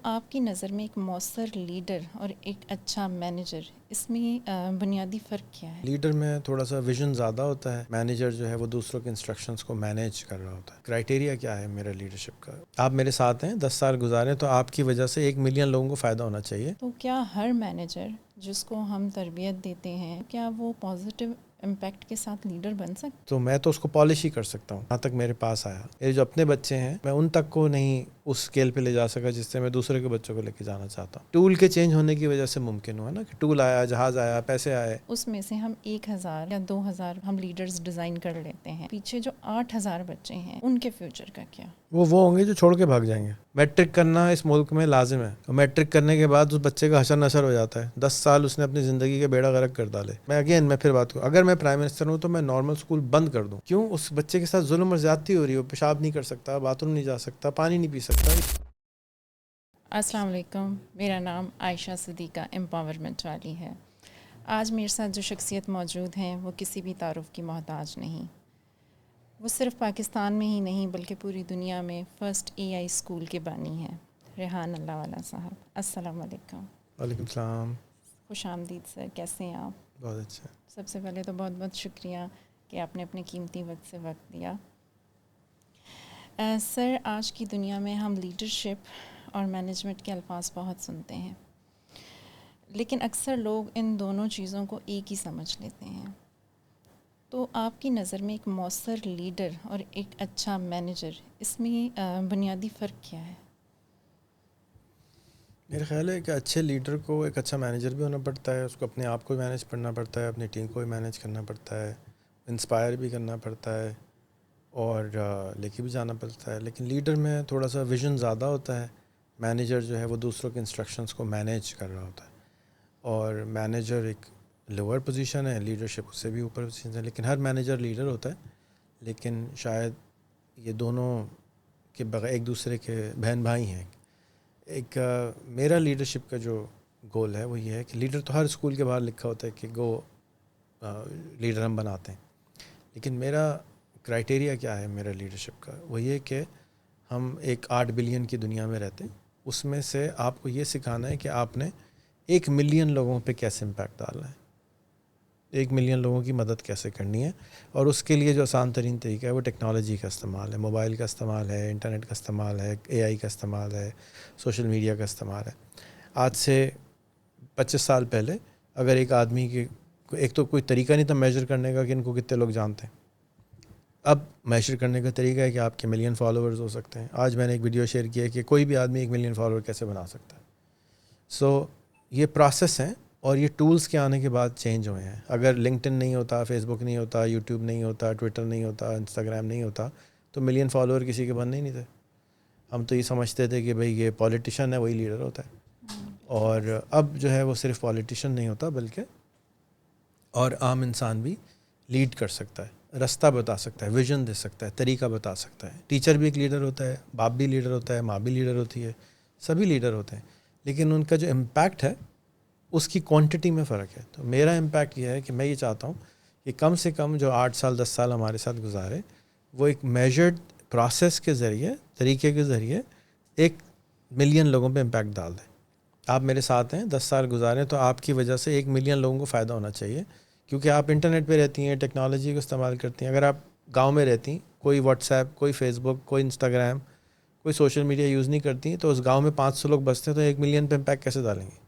آپ کی نظر میں ایک مؤثر لیڈر اور ایک اچھا مینیجر، اس میں بنیادی فرق کیا ہے؟ لیڈر میں تھوڑا سا ویژن زیادہ ہوتا ہے، مینیجر جو ہے وہ دوسروں کے انسٹرکشنز کو مینیج کر رہا ہوتا ہے۔ کرائٹیریا کیا ہے میرا لیڈرشپ کا؟ آپ میرے ساتھ ہیں، 10 سال گزارے تو آپ کی وجہ سے 1 ملین لوگوں کو فائدہ ہونا چاہیے۔ تو کیا ہر مینیجر جس کو ہم تربیت دیتے ہیں، کیا وہ پازیٹیو امپیکٹ کے ساتھ لیڈر بن سکتے؟ تو میں تو اس کو پالش ہی کر سکتا ہوں جہاں تک میرے پاس آیا۔ میرے جو اپنے بچے ہیں میں ان تک کو نہیں اس اسکیل پہ لے جا سکا جس سے میں دوسرے کے بچوں کو لے کے جانا چاہتا ہوں۔ ٹول کے چینج ہونے کی وجہ سے ممکن ہوا نا کہ ٹول آیا، جہاز آیا، پیسے آئے۔ اس میں سے ہم 1000 یا 2000 ہم لیڈرز ڈیزائن کر لیتے ہیں، پیچھے جو 8000 بچے ہیں ان کے فیوچر کا کیا؟ وہ ہوں گے جو چھوڑ کے بھاگ جائیں گے۔ میٹرک کرنا اس ملک میں لازم ہے، اور میٹرک کرنے کے بعد اس بچے کا حشر نشر ہو جاتا ہے۔ 10 سال اس نے اپنی زندگی کے بیڑا غرق کر ڈالے۔ میں پھر بات کروں، اگر میں پرائم منسٹر ہوں تو میں نارمل اسکول بند کر دوں۔ کیوں؟ اس بچے کے ساتھ ظلم اور زیادتی ہو رہی ہے، وہ پیشاب نہیں کر سکتا، باتھ روم نہیں جا سکتا، پانی نہیں پی سکتا۔ السلام علیکم، میرا نام عائشہ صدیقہ امپاورمنٹ والی ہے۔ آج میرے ساتھ جو شخصیت موجود ہیں وہ کسی بھی تعارف کی محتاج نہیں۔ وہ صرف پاکستان میں ہی نہیں بلکہ پوری دنیا میں فرسٹ AI اسکول کے بانی ہیں، ریحان اللہ والا صاحب۔ السلام علیکم۔ وعلیکم السلام۔ خوش آمدید سر، کیسے ہیں آپ؟ بہت اچھا۔ سب سے پہلے تو بہت بہت شکریہ کہ آپ نے اپنے قیمتی وقت سے وقت دیا۔ سر، آج کی دنیا میں ہم لیڈرشپ اور مینجمنٹ کے الفاظ بہت سنتے ہیں، لیکن اکثر لوگ ان دونوں چیزوں کو ایک ہی سمجھ لیتے ہیں۔ تو آپ کی نظر میں ایک مؤثر لیڈر اور ایک اچھا مینیجر، اس میں بنیادی فرق کیا ہے؟ میرا خیال ہے کہ اچھے لیڈر کو ایک اچھا مینیجر بھی ہونا پڑتا ہے، اس کو اپنے آپ کو بھی مینیج کرنا پڑتا ہے، اپنی ٹیم کو بھی مینیج کرنا پڑتا ہے، انسپائر بھی کرنا پڑتا ہے اور لے کے بھی جانا پڑتا ہے۔ لیکن لیڈر میں تھوڑا سا ویژن زیادہ ہوتا ہے، مینیجر جو ہے وہ دوسروں کے انسٹرکشنز کو مینیج کر رہا ہوتا ہے، اور مینیجر ایک لوور پوزیشن ہے، لیڈرشپ اس سے بھی اوپر پوزیشن ہے۔ لیکن ہر مینیجر لیڈر ہوتا ہے، لیکن شاید یہ دونوں کے بغیر ایک دوسرے کے بہن بھائی ہیں۔ ایک میرا لیڈرشپ کا جو گول ہے وہ یہ ہے کہ لیڈر تو ہر اسکول کے باہر لکھا ہوتا ہے کہ گو لیڈر ہم بناتے ہیں، لیکن میرا کرائٹیریا کیا ہے میرا لیڈرشپ کا؟ وہ یہ کہ ہم ایک 8 بلین کی دنیا میں رہتے ہیں، اس میں سے آپ کو یہ سکھانا ہے کہ آپ نے 1 ملین لوگوں پہ کیسے امپیکٹ ڈالنا ہے، 1 ملین لوگوں کی مدد کیسے کرنی ہے۔ اور اس کے لیے جو آسان ترین طریقہ ہے وہ ٹیکنالوجی کا استعمال ہے، موبائل کا استعمال ہے، انٹرنیٹ کا استعمال ہے، AI کا استعمال ہے، سوشل میڈیا کا استعمال ہے۔ آج سے 25 سال پہلے اگر ایک آدمی کی ایک تو کوئی طریقہ نہیں تھا میجر کرنے کا کہ ان کو کتنے لوگ جانتے ہیں، اب میجر کرنے کا طریقہ ہے کہ آپ کے ملین فالوورز ہو سکتے ہیں۔ آج میں نے ایک ویڈیو شیئر کیا ہے کہ کوئی بھی آدمی 1 ملین فالوور کیسے بنا سکتا ہے۔ یہ پروسیس ہیں، اور یہ ٹولز کے آنے کے بعد چینج ہوئے ہیں۔ اگر لنکڈ ان نہیں ہوتا، فیس بک نہیں ہوتا، یوٹیوب نہیں ہوتا، ٹویٹر نہیں ہوتا، انسٹاگرام نہیں ہوتا تو ملین فالوور کسی کے بننے ہی نہیں تھے۔ ہم تو یہ سمجھتے تھے کہ بھئی یہ پولیٹیشین ہے، وہی لیڈر ہوتا ہے، اور اب جو ہے وہ صرف پولیٹیشین نہیں ہوتا بلکہ اور عام انسان بھی لیڈ کر سکتا ہے، رستہ بتا سکتا ہے، ویژن دے سکتا ہے، طریقہ بتا سکتا ہے۔ ٹیچر بھی ایک لیڈر ہوتا ہے، باپ بھی لیڈر ہوتا ہے، ماں بھی لیڈر ہوتی ہے، سبھی لیڈر ہوتے ہیں، لیکن ان کا جو امپیکٹ ہے اس کی کوانٹٹی میں فرق ہے۔ تو میرا امپیکٹ یہ ہے کہ میں یہ چاہتا ہوں کہ کم سے کم جو 8 سال 10 سال ہمارے ساتھ گزارے وہ ایک میجرڈ پروسیس کے ذریعے، طریقے کے ذریعے 1 ملین لوگوں پہ امپیکٹ ڈال دیں۔ آپ میرے ساتھ ہیں، 10 سال گزارے تو آپ کی وجہ سے 1 ملین لوگوں کو فائدہ ہونا چاہیے، کیونکہ آپ انٹرنیٹ پہ رہتی ہیں، ٹیکنالوجی کو استعمال کرتی ہیں۔ اگر آپ گاؤں میں رہتی ہیں، کوئی واٹس ایپ، کوئی فیس بک، کوئی انسٹاگرام، کوئی سوشل میڈیا یوز نہیں کرتی ہیں، تو اس گاؤں میں 500 لوگ بستے ہیں تو 1 ملین پہ امپیکٹ کیسے ڈالیں گے؟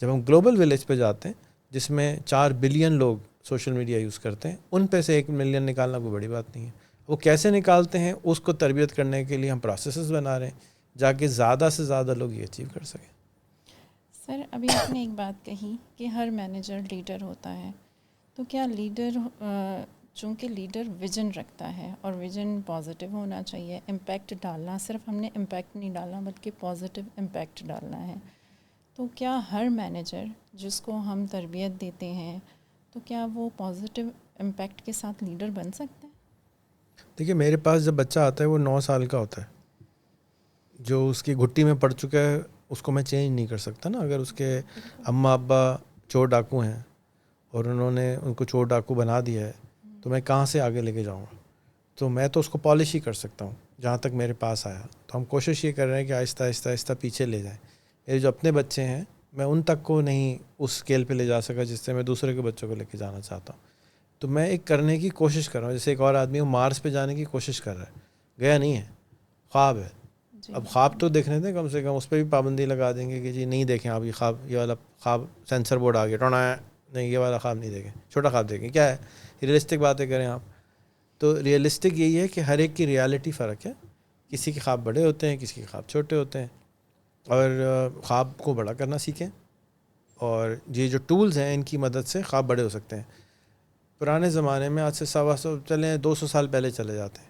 جب ہم گلوبل ولیج پہ جاتے ہیں جس میں 4 بلین لوگ سوشل میڈیا یوز کرتے ہیں، ان پہ سے 1 ملین نکالنا کوئی بڑی بات نہیں ہے۔ وہ کیسے نکالتے ہیں اس کو تربیت کرنے کے لیے ہم پروسیسز بنا رہے ہیں جا کے زیادہ سے زیادہ لوگ یہ اچیو کر سکیں۔ سر، ابھی آپ نے ایک بات کہی کہ ہر مینیجر لیڈر ہوتا ہے، تو کیا لیڈر چونکہ لیڈر ویژن رکھتا ہے اور ویژن پازیٹیو ہونا چاہیے، امپیکٹ ڈالنا، صرف ہم نے امپیکٹ نہیں ڈالنا بلکہ پازیٹیو امپیکٹ ڈالنا ہے، تو کیا ہر مینیجر جس کو ہم تربیت دیتے ہیں تو کیا وہ پازیٹیو امپیکٹ کے ساتھ لیڈر بن سکتا ہے؟ دیکھیے، میرے پاس جب بچہ آتا ہے وہ 9 سال کا ہوتا ہے، جو اس کی گھٹی میں پڑ چکا ہے اس کو میں چینج نہیں کر سکتا نا۔ اگر اس کے اماں ابا چور ڈاکو ہیں اور انہوں نے ان کو چور ڈاکو بنا دیا ہے تو میں کہاں سے آگے لے کے جاؤں گا؟ تو میں تو اس کو پالش ہی کر سکتا ہوں جہاں تک میرے پاس آیا۔ تو ہم کوشش یہ کر رہے ہیں کہ آہستہ آہستہ آہستہ پیچھے لے جائیں. میرے جو اپنے بچے ہیں میں ان تک کو نہیں اس اسکیل پہ لے جا سکا جس سے میں دوسرے کے بچوں کو لے کے جانا چاہتا ہوں. تو میں ایک کرنے کی کوشش کر رہا ہوں. جیسے ایک اور آدمی وہ مارس پہ جانے کی کوشش کر رہا ہے, گیا نہیں ہے, خواب ہے. اب خواب تو دیکھنے دیں, کم سے کم اس پہ بھی پابندی لگا دیں گے کہ جی نہیں دیکھیں آپ یہ خواب, یہ والا خواب سینسر بورڈ آ گیا ٹونا ہے, نہیں یہ والا خواب نہیں دیکھیں, چھوٹا خواب دیکھیں. کیا ہے ریئلسٹک باتیں کریں آپ. تو ریئلسٹک یہی ہے کہ ہر ایک کی ریالٹی فرق ہے. کسی کے خواب بڑے ہوتے ہیں, کسی کے خواب چھوٹے ہوتے ہیں, اور خواب کو بڑا کرنا سیکھیں. اور یہ جو ٹولز ہیں ان کی مدد سے خواب بڑے ہو سکتے ہیں. پرانے زمانے میں آج سے 125 چلیں 200 سال پہلے چلے جاتے ہیں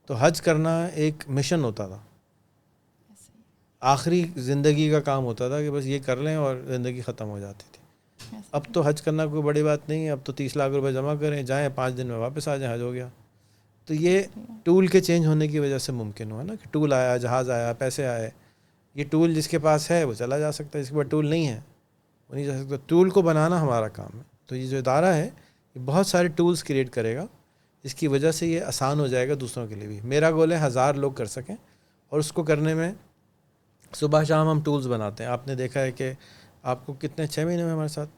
تو حج کرنا ایک مشن ہوتا تھا, آخری زندگی کا کام ہوتا تھا کہ بس یہ کر لیں اور زندگی ختم ہو جاتی تھی. اب تو حج کرنا کوئی بڑی بات نہیں ہے, اب تو 30 لاکھ روپے جمع کریں, جائیں 5 دن میں واپس آ جائیں, حج ہو گیا. تو یہ ٹول کے چینج ہونے کی وجہ سے ممکن ہوا نا, کہ ٹول آیا, جہاز آیا, پیسے آئے. یہ ٹول جس کے پاس ہے وہ چلا جا سکتا ہے, جس کے پاس ٹول نہیں ہے وہ نہیں جا سکتا. ٹول کو بنانا ہمارا کام ہے. تو یہ جو ادارہ ہے یہ بہت سارے ٹولز کریٹ کرے گا, جس کی وجہ سے یہ آسان ہو جائے گا دوسروں کے لیے بھی. میرا گول ہے 1000 لوگ کر سکیں, اور اس کو کرنے میں صبح شام ہم ٹولز بناتے ہیں. آپ نے دیکھا ہے کہ آپ کو کتنے 6 مہینے میں ہمارے ساتھ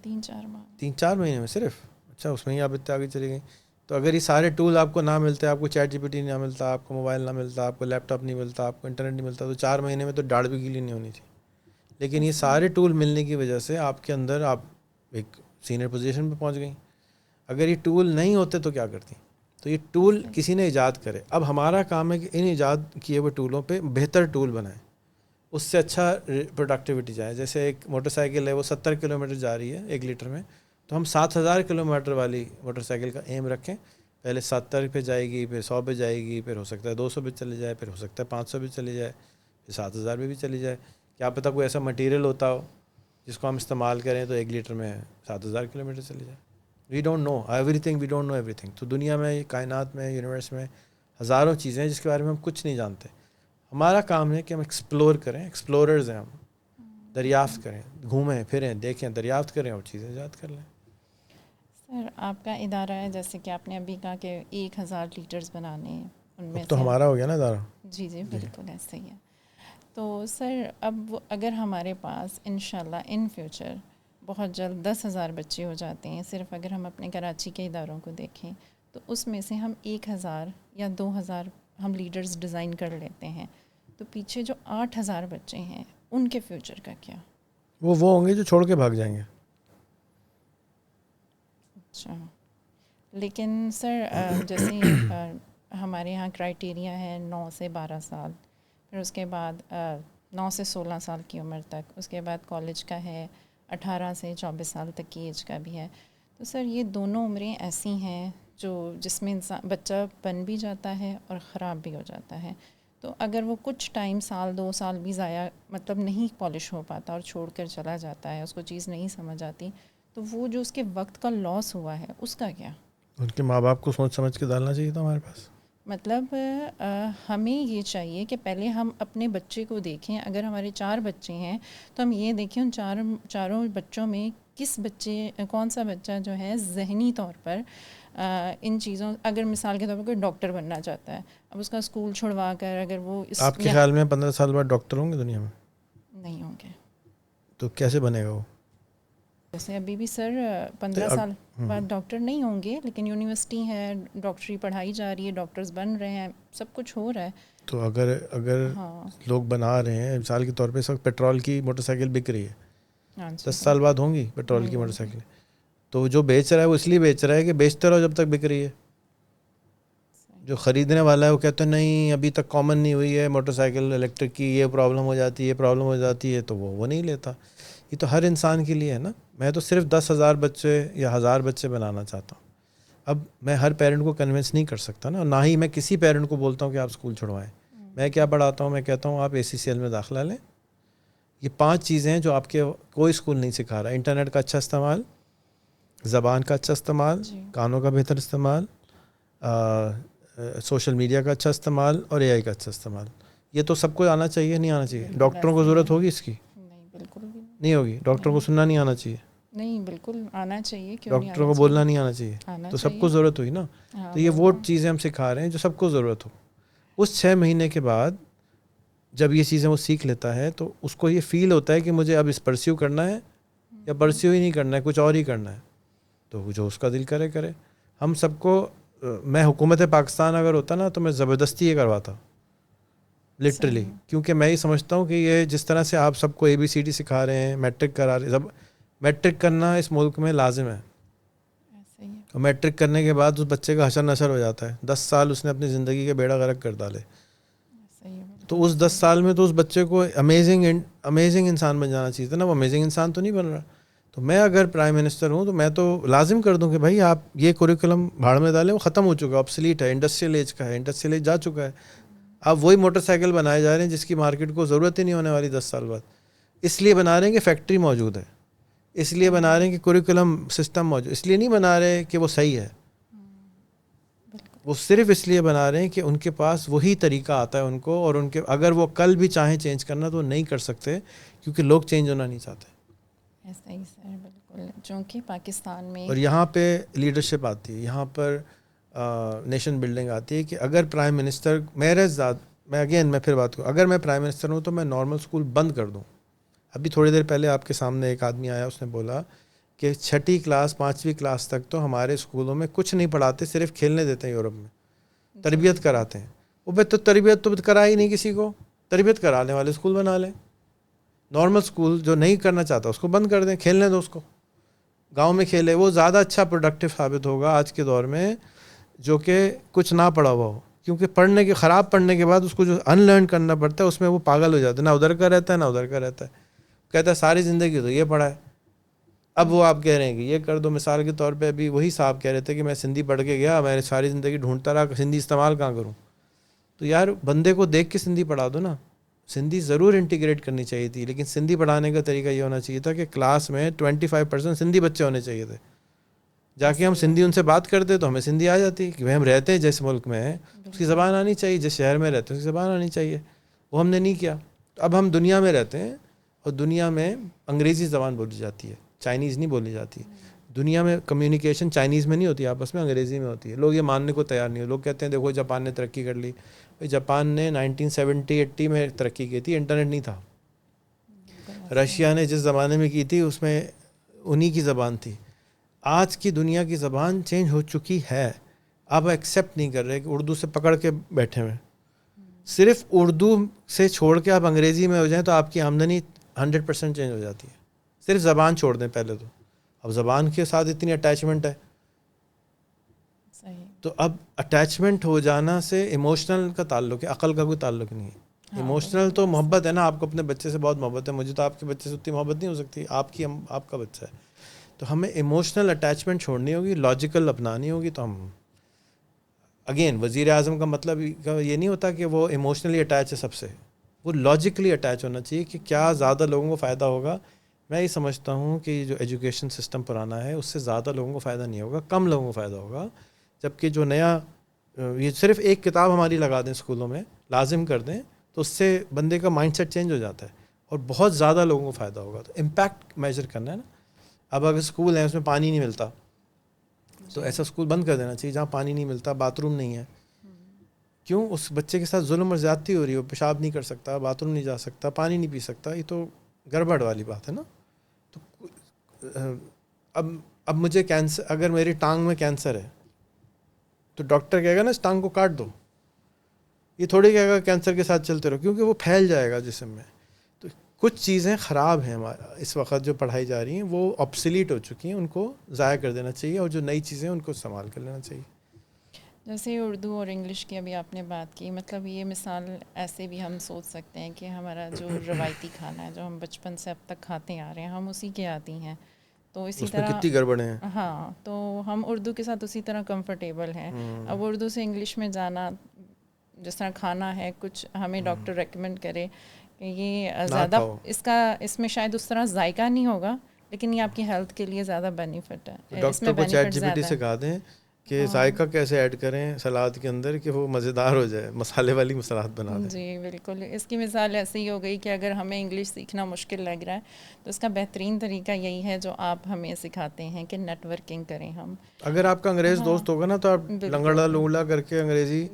3-4 مہینے میں صرف, اچھا اس میں ہی آپ اتنے آگے چلی گئیں. تو اگر یہ سارے ٹول آپ کو نہ ملتے, آپ کو چیٹ جی پی ٹی نہ ملتا, آپ کو موبائل نہ ملتا, آپ کو لیپ ٹاپ نہیں ملتا, آپ کو انٹرنیٹ نہیں ملتا, تو 4 مہینے میں تو ڈاڑھ بھی گیلی نہیں ہونی تھی. لیکن یہ سارے ٹول ملنے کی وجہ سے آپ کے اندر آپ ایک سینئر پوزیشن پہ پہنچ گئیں. اگر یہ ٹول نہیں ہوتے تو کیا کرتی؟ تو یہ ٹول کسی نے ایجاد کرے. اب ہمارا کام ہے کہ ان ایجاد کیے ہوئے ٹولوں پہ بہتر ٹول بنائیں, اس سے اچھا پروڈکٹیوٹی جائے. جیسے ایک موٹر سائیکل ہے وہ 70 کلومیٹر جا رہی ہے 1 لیٹر میں, تو ہم 7000 کلومیٹر والی موٹر سائیکل کا ایم رکھیں. پہلے 70 پہ جائے گی, پھر 100 پہ جائے گی, پھر ہو سکتا ہے 200 پہ چلی جائے, پھر ہو سکتا ہے 500 پہ چلی جائے, پھر 7000 پہ بھی چلی جائے. کیا پتہ کوئی ایسا مٹیریل ہوتا ہو جس کو ہم استعمال کریں تو 1 لیٹر میں 7000 کلومیٹر چلی جائے. We don't know everything, we don't know everything. تو دنیا میں, کائنات میں, یونیورس میں ہزاروں چیزیں ہیں جس کے بارے میں ہم کچھ نہیں جانتے. ہمارا کام ہے کہ ہم ایکسپلور کریں, ایکسپلوررز ہیں ہم, دریافت کریں, گھومیں پھریں, دیکھیں, دریافت کریں اور چیزیں ایجاد کر لیں. سر آپ کا ادارہ ہے, جیسے کہ آپ نے ابھی کہا کہ 1000 لیٹرز بنانے ہیں, ان میں اب تو ہمارا ہو گیا نا ادارہ. جی جی بالکل ایسا ہی ہے. تو سر اب اگر ہمارے پاس انشاءاللہ ان فیوچر بہت جلد 10,000 بچے ہو جاتے ہیں, صرف اگر ہم اپنے کراچی کے اداروں کو دیکھیں, تو اس میں سے ہم 1000 یا 2000 ہم لیڈرز ڈیزائن کر لیتے ہیں, تو پیچھے جو 8000 بچے ہیں ان کے فیوچر کا کیا؟ وہ ہوں گے جو چھوڑ کے بھاگ جائیں گے. اچھا, لیکن سر جیسے ہمارے یہاں کرائٹیریا ہے 9 سے 12 سال, پھر اس کے بعد 9 سے 16 سال کی عمر تک, اس کے بعد کالج کا ہے 18 سے 24 سال تک کی ایج کا بھی ہے. تو سر یہ دونوں عمریں ایسی ہیں جو جس میں انسان بچہ بن بھی جاتا ہے اور خراب بھی ہو جاتا ہے. تو اگر وہ کچھ ٹائم 1-2 سال بھی ضائع مطلب نہیں پالش ہو پاتا اور چھوڑ کر چلا جاتا ہے, اس کو چیز نہیں سمجھ آتی, تو وہ جو اس کے وقت کا لاس ہوا ہے اس کا کیا؟ ان کے ماں باپ کو سوچ سمجھ کے ڈالنا چاہیے تھا ہمارے پاس. مطلب ہمیں یہ چاہیے کہ پہلے ہم اپنے بچے کو دیکھیں. اگر ہمارے 4 بچے ہیں تو ہم یہ دیکھیں ان چاروں بچوں میں کون سا بچہ جو ہے ذہنی طور پر ان چیزوں, اگر مثال کے طور پر کوئی ڈاکٹر بننا چاہتا ہے, اب اس کا اسکول چھڑوا کر اگر وہ آپ کے خیال میں 15 سال بعد ڈاکٹر ہوں گے دنیا میں؟ نہیں ہوں گے. تو کیسے بنے گا وہ؟ جیسے ابھی بھی سر 15 سال بعد ڈاکٹر نہیں ہوں گے, لیکن یونیورسٹی ہے, ڈاکٹری پڑھائی جا رہی ہے, ڈاکٹرز بن رہے ہیں, سب کچھ ہو رہا ہے. تو اگر لوگ بنا رہے ہیں, مثال کے طور پہ اس وقت پیٹرول کی موٹر سائیکل بک رہی ہے, 10 سال بعد ہوں گی پیٹرول کی موٹر سائیکل, تو جو بیچ رہا ہے وہ اس لیے بیچ رہا ہے کہ بیچتے رہو جب تک بک رہی ہے. جو خریدنے والا ہے وہ کہتا ہے نہیں ابھی تک کامن نہیں ہوئی ہے موٹر سائیکل الیکٹرک کی, یہ پرابلم ہو جاتی ہے, یہ پرابلم ہو جاتی ہے, تو وہ نہیں لیتا. یہ تو ہر انسان کے لیے ہے نا. میں تو صرف 10,000 بچے یا 1000 بچے بنانا چاہتا ہوں. اب میں ہر پیرنٹ کو کنونس نہیں کر سکتا نا, نہ ہی میں کسی پیرنٹ کو بولتا ہوں کہ آپ اسکول چھڑوائیں. میں کیا پڑھاتا ہوں, میں کہتا ہوں آپ ACCL میں داخلہ لیں. یہ 5 چیزیں ہیں جو آپ کے کوئی اسکول نہیں سکھا رہا. انٹرنیٹ کا اچھا استعمال, زبان کا اچھا استعمال, کانوں کا بہتر استعمال, سوشل میڈیا کا اچھا استعمال, اور AI کا اچھا استعمال. یہ تو سب کو آنا چاہیے, نہیں آنا چاہیے؟ ڈاکٹروں کو ضرورت ہوگی اس کی؟ نہیں بالکل بھی نہیں ہوگی. ڈاکٹروں کو سننا نہیں آنا چاہیے؟ نہیں بالکل آنا چاہیے. کیوں نہیں؟ ڈاکٹروں کو بولنا نہیں آنا چاہیے. تو سب کو ضرورت ہوئی نا. تو یہ وہ چیزیں ہم سکھا رہے ہیں جو سب کو ضرورت ہو. اس 6 مہینے کے بعد جب یہ چیزیں وہ سیکھ لیتا ہے تو اس کو یہ فیل ہوتا ہے کہ مجھے اب اس پرسیو کرنا ہے یا پرسیو ہی نہیں کرنا ہے, کچھ اور ہی کرنا ہے. تو جو اس کا دل کرے کرے. ہم سب کو, میں حکومت پاکستان اگر ہوتا نا تو میں زبردستی یہ کرواتا لٹرلی, کیونکہ میں یہ سمجھتا ہوں کہ یہ جس طرح سے آپ سب کو ABCD سکھا رہے ہیں, میٹرک کرا رہے ہیں, میٹرک کرنا اس ملک میں لازم ہے. اور میٹرک کرنے کے بعد اس بچے کا حشر نشر ہو جاتا ہے. 10 سال اس نے اپنی زندگی کے بیڑا غرق کر ڈالے. تو اس 10 سال میں تو اس بچے کو امیزنگ انسان بن جانا چاہیے تھا نا. وہ امیزنگ انسان تو نہیں بن رہا. تو میں اگر پرائم منسٹر ہوں تو میں تو لازم کر دوں کہ بھائی آپ یہ کوریکولم بھاڑ میں ڈالیں, وہ ختم ہو چکا ہے, آبسلیٹ ہے, انڈسٹریل ایج کا ہے, انڈسٹریل ایج جا چکا ہے. اب وہی موٹر سائیکل بنائے جا رہے ہیں جس کی مارکیٹ کو ضرورت ہی نہیں ہونے والی 10 سال بعد. اس لیے بنا رہے ہیں کہ فیکٹری موجود ہے, اس لیے بنا رہے ہیں کہ کوریکولم سسٹم موجود, اس لیے نہیں بنا رہے کہ وہ صحیح ہے. وہ صرف اس لیے بنا رہے ہیں کہ ان کے پاس وہی طریقہ آتا ہے ان کو, اور ان کے اگر وہ کل بھی چاہیں چینج کرنا تو نہیں کر سکتے کیونکہ لوگ چینج ہونا نہیں چاہتے. ایسا ہی سر, بالکل. چونکہ پاکستان میں اور یہاں پہ لیڈرشپ آتی ہے, یہاں پر نیشن بلڈنگ آتی ہے کہ اگر پرائم منسٹر میں پھر بات کروں, اگر میں پرائم منسٹر ہوں تو میں نارمل اسکول بند کر دوں. ابھی تھوڑی دیر پہلے آپ کے سامنے ایک آدمی آیا, اس نے بولا کہ 6ٹھی کلاس 5ویں کلاس تک تو ہمارے اسکولوں میں کچھ نہیں پڑھاتے, صرف کھیلنے دیتے ہیں. یورپ میں تربیت کراتے ہیں. وہ تو تربیت تو کرا ہی نہیں کسی کو. تربیت کرانے والے اسکول بنا لیں. نارمل اسکول جو نہیں کرنا چاہتا اس کو بند کر دیں, کھیلنے دو اس کو, گاؤں میں کھیلے. وہ زیادہ اچھا پروڈکٹیو ثابت ہوگا آج کے دور میں جو کہ کچھ نہ پڑھا ہوا ہو. کیونکہ خراب پڑھنے کے بعد اس کو جو ان لرن کرنا پڑتا ہے اس میں وہ پاگل ہو جاتا ہے, نہ ادھر کا رہتا ہے نہ ادھر کا رہتا ہے. کہتا ہے ساری زندگی تو یہ پڑھا ہے, اب وہ آپ کہہ رہے ہیں کہ یہ کر دو. مثال کے طور پہ ابھی وہی صاحب کہہ رہے تھے کہ میں سندھی پڑھ کے گیا, میں نے ساری زندگی ڈھونڈتا رہا سندھی استعمال کہاں کروں. تو یار بندے کو دیکھ کے سندھی پڑھا دو نا. سندھی ضرور انٹیگریٹ کرنی چاہیے تھی, لیکن سندھی پڑھانے کا طریقہ یہ ہونا چاہیے تھا کہ کلاس میں 25% سندھی بچے ہونے چاہیے تھے. جا کے ہم سندھی ان سے بات کرتے تو ہمیں سندھی آ جاتی کہ ہم رہتے ہیں جس ملک میں اس کی زبان آنی چاہیے, جس شہر میں رہتے ہیں اس کی زبان آنی چاہیے. وہ ہم نے نہیں کیا. تو اب ہم دنیا میں رہتے ہیں اور دنیا میں انگریزی زبان بولی جاتی ہے, چائنیز نہیں بولی جاتی. دنیا میں کمیونیکیشن چائنیز میں نہیں ہوتی آپس میں, انگریزی میں ہوتی ہے. لوگ یہ ماننے کو تیار نہیں ہو. لوگ کہتے ہیں دیکھو جاپان نے ترقی کر لی. جاپان نے 1970-80 میں ترقی کی تھی, انٹرنیٹ نہیں تھا. رشیا نے جس زمانے میں کی تھی اس میں انہی کی زبان تھی. آج کی دنیا کی زبان چینج ہو چکی ہے. آپ ایکسیپٹ نہیں کر رہے کہ اردو سے پکڑ کے بیٹھے ہوئے. صرف اردو سے چھوڑ کے آپ انگریزی میں ہو جائیں تو آپ کی آمدنی 100% چینج ہو جاتی ہے. صرف زبان چھوڑ دیں پہلے تو. اب زبان کے ساتھ اتنی اٹیچمنٹ ہے, تو اب اٹیچمنٹ ہو جانا سے ایموشنل کا تعلق ہے, عقل کا کوئی تعلق نہیں ہے. ایموشنل تو محبت ہے نا, آپ کو اپنے بچے سے بہت محبت ہے. مجھے تو آپ کے بچے سے اتنی محبت نہیں ہو سکتی, آپ کا بچہ ہے. تو ہمیں ایموشنل اٹیچمنٹ چھوڑنی ہوگی, لاجیکل اپنانی ہوگی. تو ہم اگین وزیر اعظم کا مطلب یہ نہیں ہوتا کہ وہ ایموشنلی اٹیچ ہے سب سے, وہ لاجیکلی اٹیچ ہونا چاہیے کہ کیا زیادہ لوگوں کو فائدہ ہوگا. میں یہ سمجھتا ہوں کہ جو ایجوکیشن سسٹم پرانا ہے اس سے زیادہ لوگوں کو فائدہ نہیں ہوگا, کم لوگوں کو فائدہ ہوگا. جبکہ جو نیا, یہ صرف ایک کتاب ہماری لگا دیں اسکولوں میں, لازم کر دیں, تو اس سے بندے کا مائنڈ سیٹ چینج ہو جاتا ہے اور بہت زیادہ لوگوں کو فائدہ ہوگا. تو امپیکٹ میجر کرنا ہے نا. اب اگر اسکول ہیں اس میں پانی نہیں ملتا تو ایسا اسکول بند کر دینا چاہیے جہاں پانی نہیں ملتا, باتھ روم نہیں ہے. کیوں؟ اس بچے کے ساتھ ظلم اور زیادتی ہو رہی ہے. وہ پیشاب نہیں کر سکتا, باتھ روم نہیں جا سکتا, پانی نہیں پی سکتا. یہ تو گڑبڑ والی بات ہے نا. تو اب مجھے کینسر, اگر میری ٹانگ میں کینسر ہے تو ڈاکٹر کہے گا نا اس ٹانگ کو کاٹ دو. یہ تھوڑی کہے گا کینسر کے ساتھ چلتے رہو, کیونکہ وہ پھیل جائے گا جسم میں. تو کچھ چیزیں خراب ہیں اس وقت جو پڑھائی جا رہی ہیں, وہ آبسلیٹ ہو چکی ہیں, ان کو ضائع کر دینا چاہیے, اور جو نئی چیزیں ان کو استعمال کر لینا چاہیے. جیسے اردو اور انگلش کی ابھی آپ نے بات کی, مطلب یہ مثال ایسے بھی ہم سوچ سکتے ہیں کہ ہمارا جو روایتی کھانا ہے جو ہم بچپن سے اب تک کھاتے آ رہے ہیں, ہم اسی کے عادی ہیں. تو اسی اس میں طرح کتنی گڑبڑیں ہیں. ہاں, تو ہم اردو کے ساتھ اسی طرح کمفرٹیبل ہیں. اب اردو سے انگلش میں جانا, جس طرح کھانا ہے, کچھ ہمیں ڈاکٹر ریکمینڈ کرے کہ یہ زیادہ اس میں شاید اس طرح ذائقہ نہیں ہوگا, لیکن یہ آپ کی ہیلتھ کے لیے زیادہ بینیفٹ ہے. ڈاکٹر کو چیٹ GPT سے کہا دیں کہ ذائقہ کیسے ایڈ کریں سلاد کے اندر کہ وہ مزیدار ہو جائے, مسالے والی سلاد بنا دیں. جی بالکل, اس کی مثال ایسی ہی ہو گئی کہ اگر ہمیں انگلش سیکھنا مشکل لگ رہا ہے تو اس کا بہترین طریقہ یہی ہے جو آپ ہمیں سکھاتے ہیں کہ نیٹ ورکنگ کریں ہم. اگر آپ کا انگریز دوست ہوگا نا تو آپ لنگڑا لونگڑا کر کے انگریزی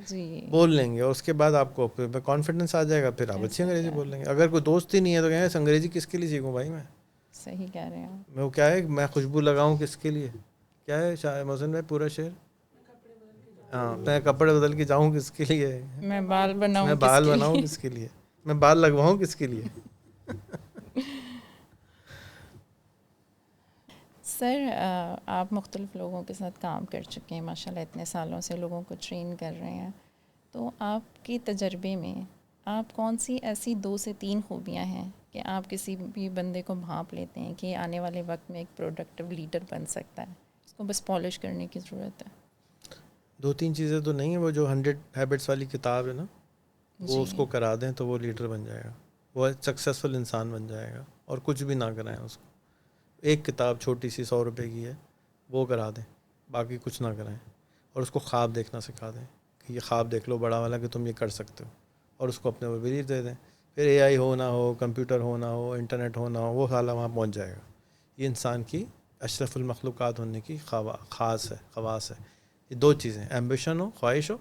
بول لیں گے, اور اس کے بعد آپ کو کانفیڈنس آ جائے گا, پھر آپ اچھی انگریزی بول لیں گے. اگر کوئی دوست ہی نہیں ہے تو کہیں انگریزی کس کے لیے سیکھوں بھائی, میں صحیح کہہ رہے ہیں. میں وہ کیا ہے, میں خوشبو لگاؤں کس کے لیے, کیا ہے محسن بھائی پورا شعر, ہاں میں کپڑے بدل کے جاؤں کس کے لیے, میں بال بناؤں کس کے لیے, میں بال لگواؤں کس کے لیے. سر آپ مختلف لوگوں کے ساتھ کام کر چکے ہیں ماشاء اللہ, اتنے سالوں سے لوگوں کو ٹرین کر رہے ہیں, تو آپ کے تجربے میں آپ کون سی ایسی 2 سے 3 خوبیاں ہیں کہ آپ کسی بھی بندے کو بھانپ لیتے ہیں کہ آنے والے وقت میں ایک پروڈکٹیو لیڈر بن سکتا ہے, اس کو بس پالش کرنے کی ضرورت ہے؟ 2-3 چیزیں تو نہیں ہیں, وہ جو 100 ہیبٹس والی کتاب ہے نا, وہ اس کو کرا دیں تو وہ لیڈر بن جائے گا, وہ سکسیزفل انسان بن جائے گا, اور کچھ بھی نہ کرائیں اس کو. ایک کتاب چھوٹی سی 100 روپے کی ہے, وہ کرا دیں, باقی کچھ نہ کرائیں, اور اس کو خواب دیکھنا سکھا دیں کہ یہ خواب دیکھ لو بڑا والا کہ تم یہ کر سکتے ہو, اور اس کو اپنے اوپر بلیف دے دیں. پھر اے آئی ہو نہ ہو, کمپیوٹر ہو نہ ہو, انٹرنیٹ ہو نہ ہو, وہ حالہ وہاں پہنچ جائے گا. یہ انسان کی اشرف المخلوقات ہونے کی خواص ہے. یہ 2 چیزیں, ایمبیشن ہو, خواہش ہو,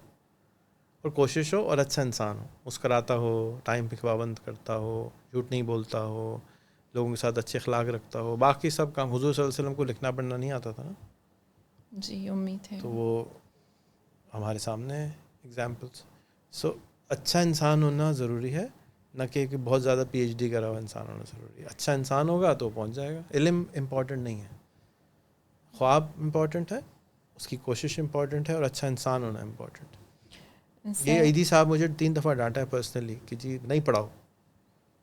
اور کوشش ہو, اور اچھا انسان ہو, مسکراتا ہو, ٹائم پہ پابند کرتا ہو, جھوٹ نہیں بولتا ہو, لوگوں کے ساتھ اچھے اخلاق رکھتا ہو. باقی سب کام حضور صلی اللہ علیہ وسلم کو لکھنا پڑھنا نہیں آتا تھا نا, جی امید ہے, تو وہ ہمارے سامنے ایگزامپلس. سو اچھا انسان ہونا ضروری ہے, نہ کہ بہت زیادہ پی ایچ ڈی کرا ہوا انسان ہونا ضروری ہے. اچھا انسان ہوگا تو پہنچ جائے گا. علم امپورٹنٹ نہیں ہے, خواب امپورٹنٹ ہے, اس کی کوشش امپورٹنٹ ہے, اور اچھا انسان ہونا امپورٹنٹ ہے. یہ عیدی صاحب مجھے 3 دفعہ ڈانٹا ہے پرسنلی کہ جی نہیں پڑھاؤ.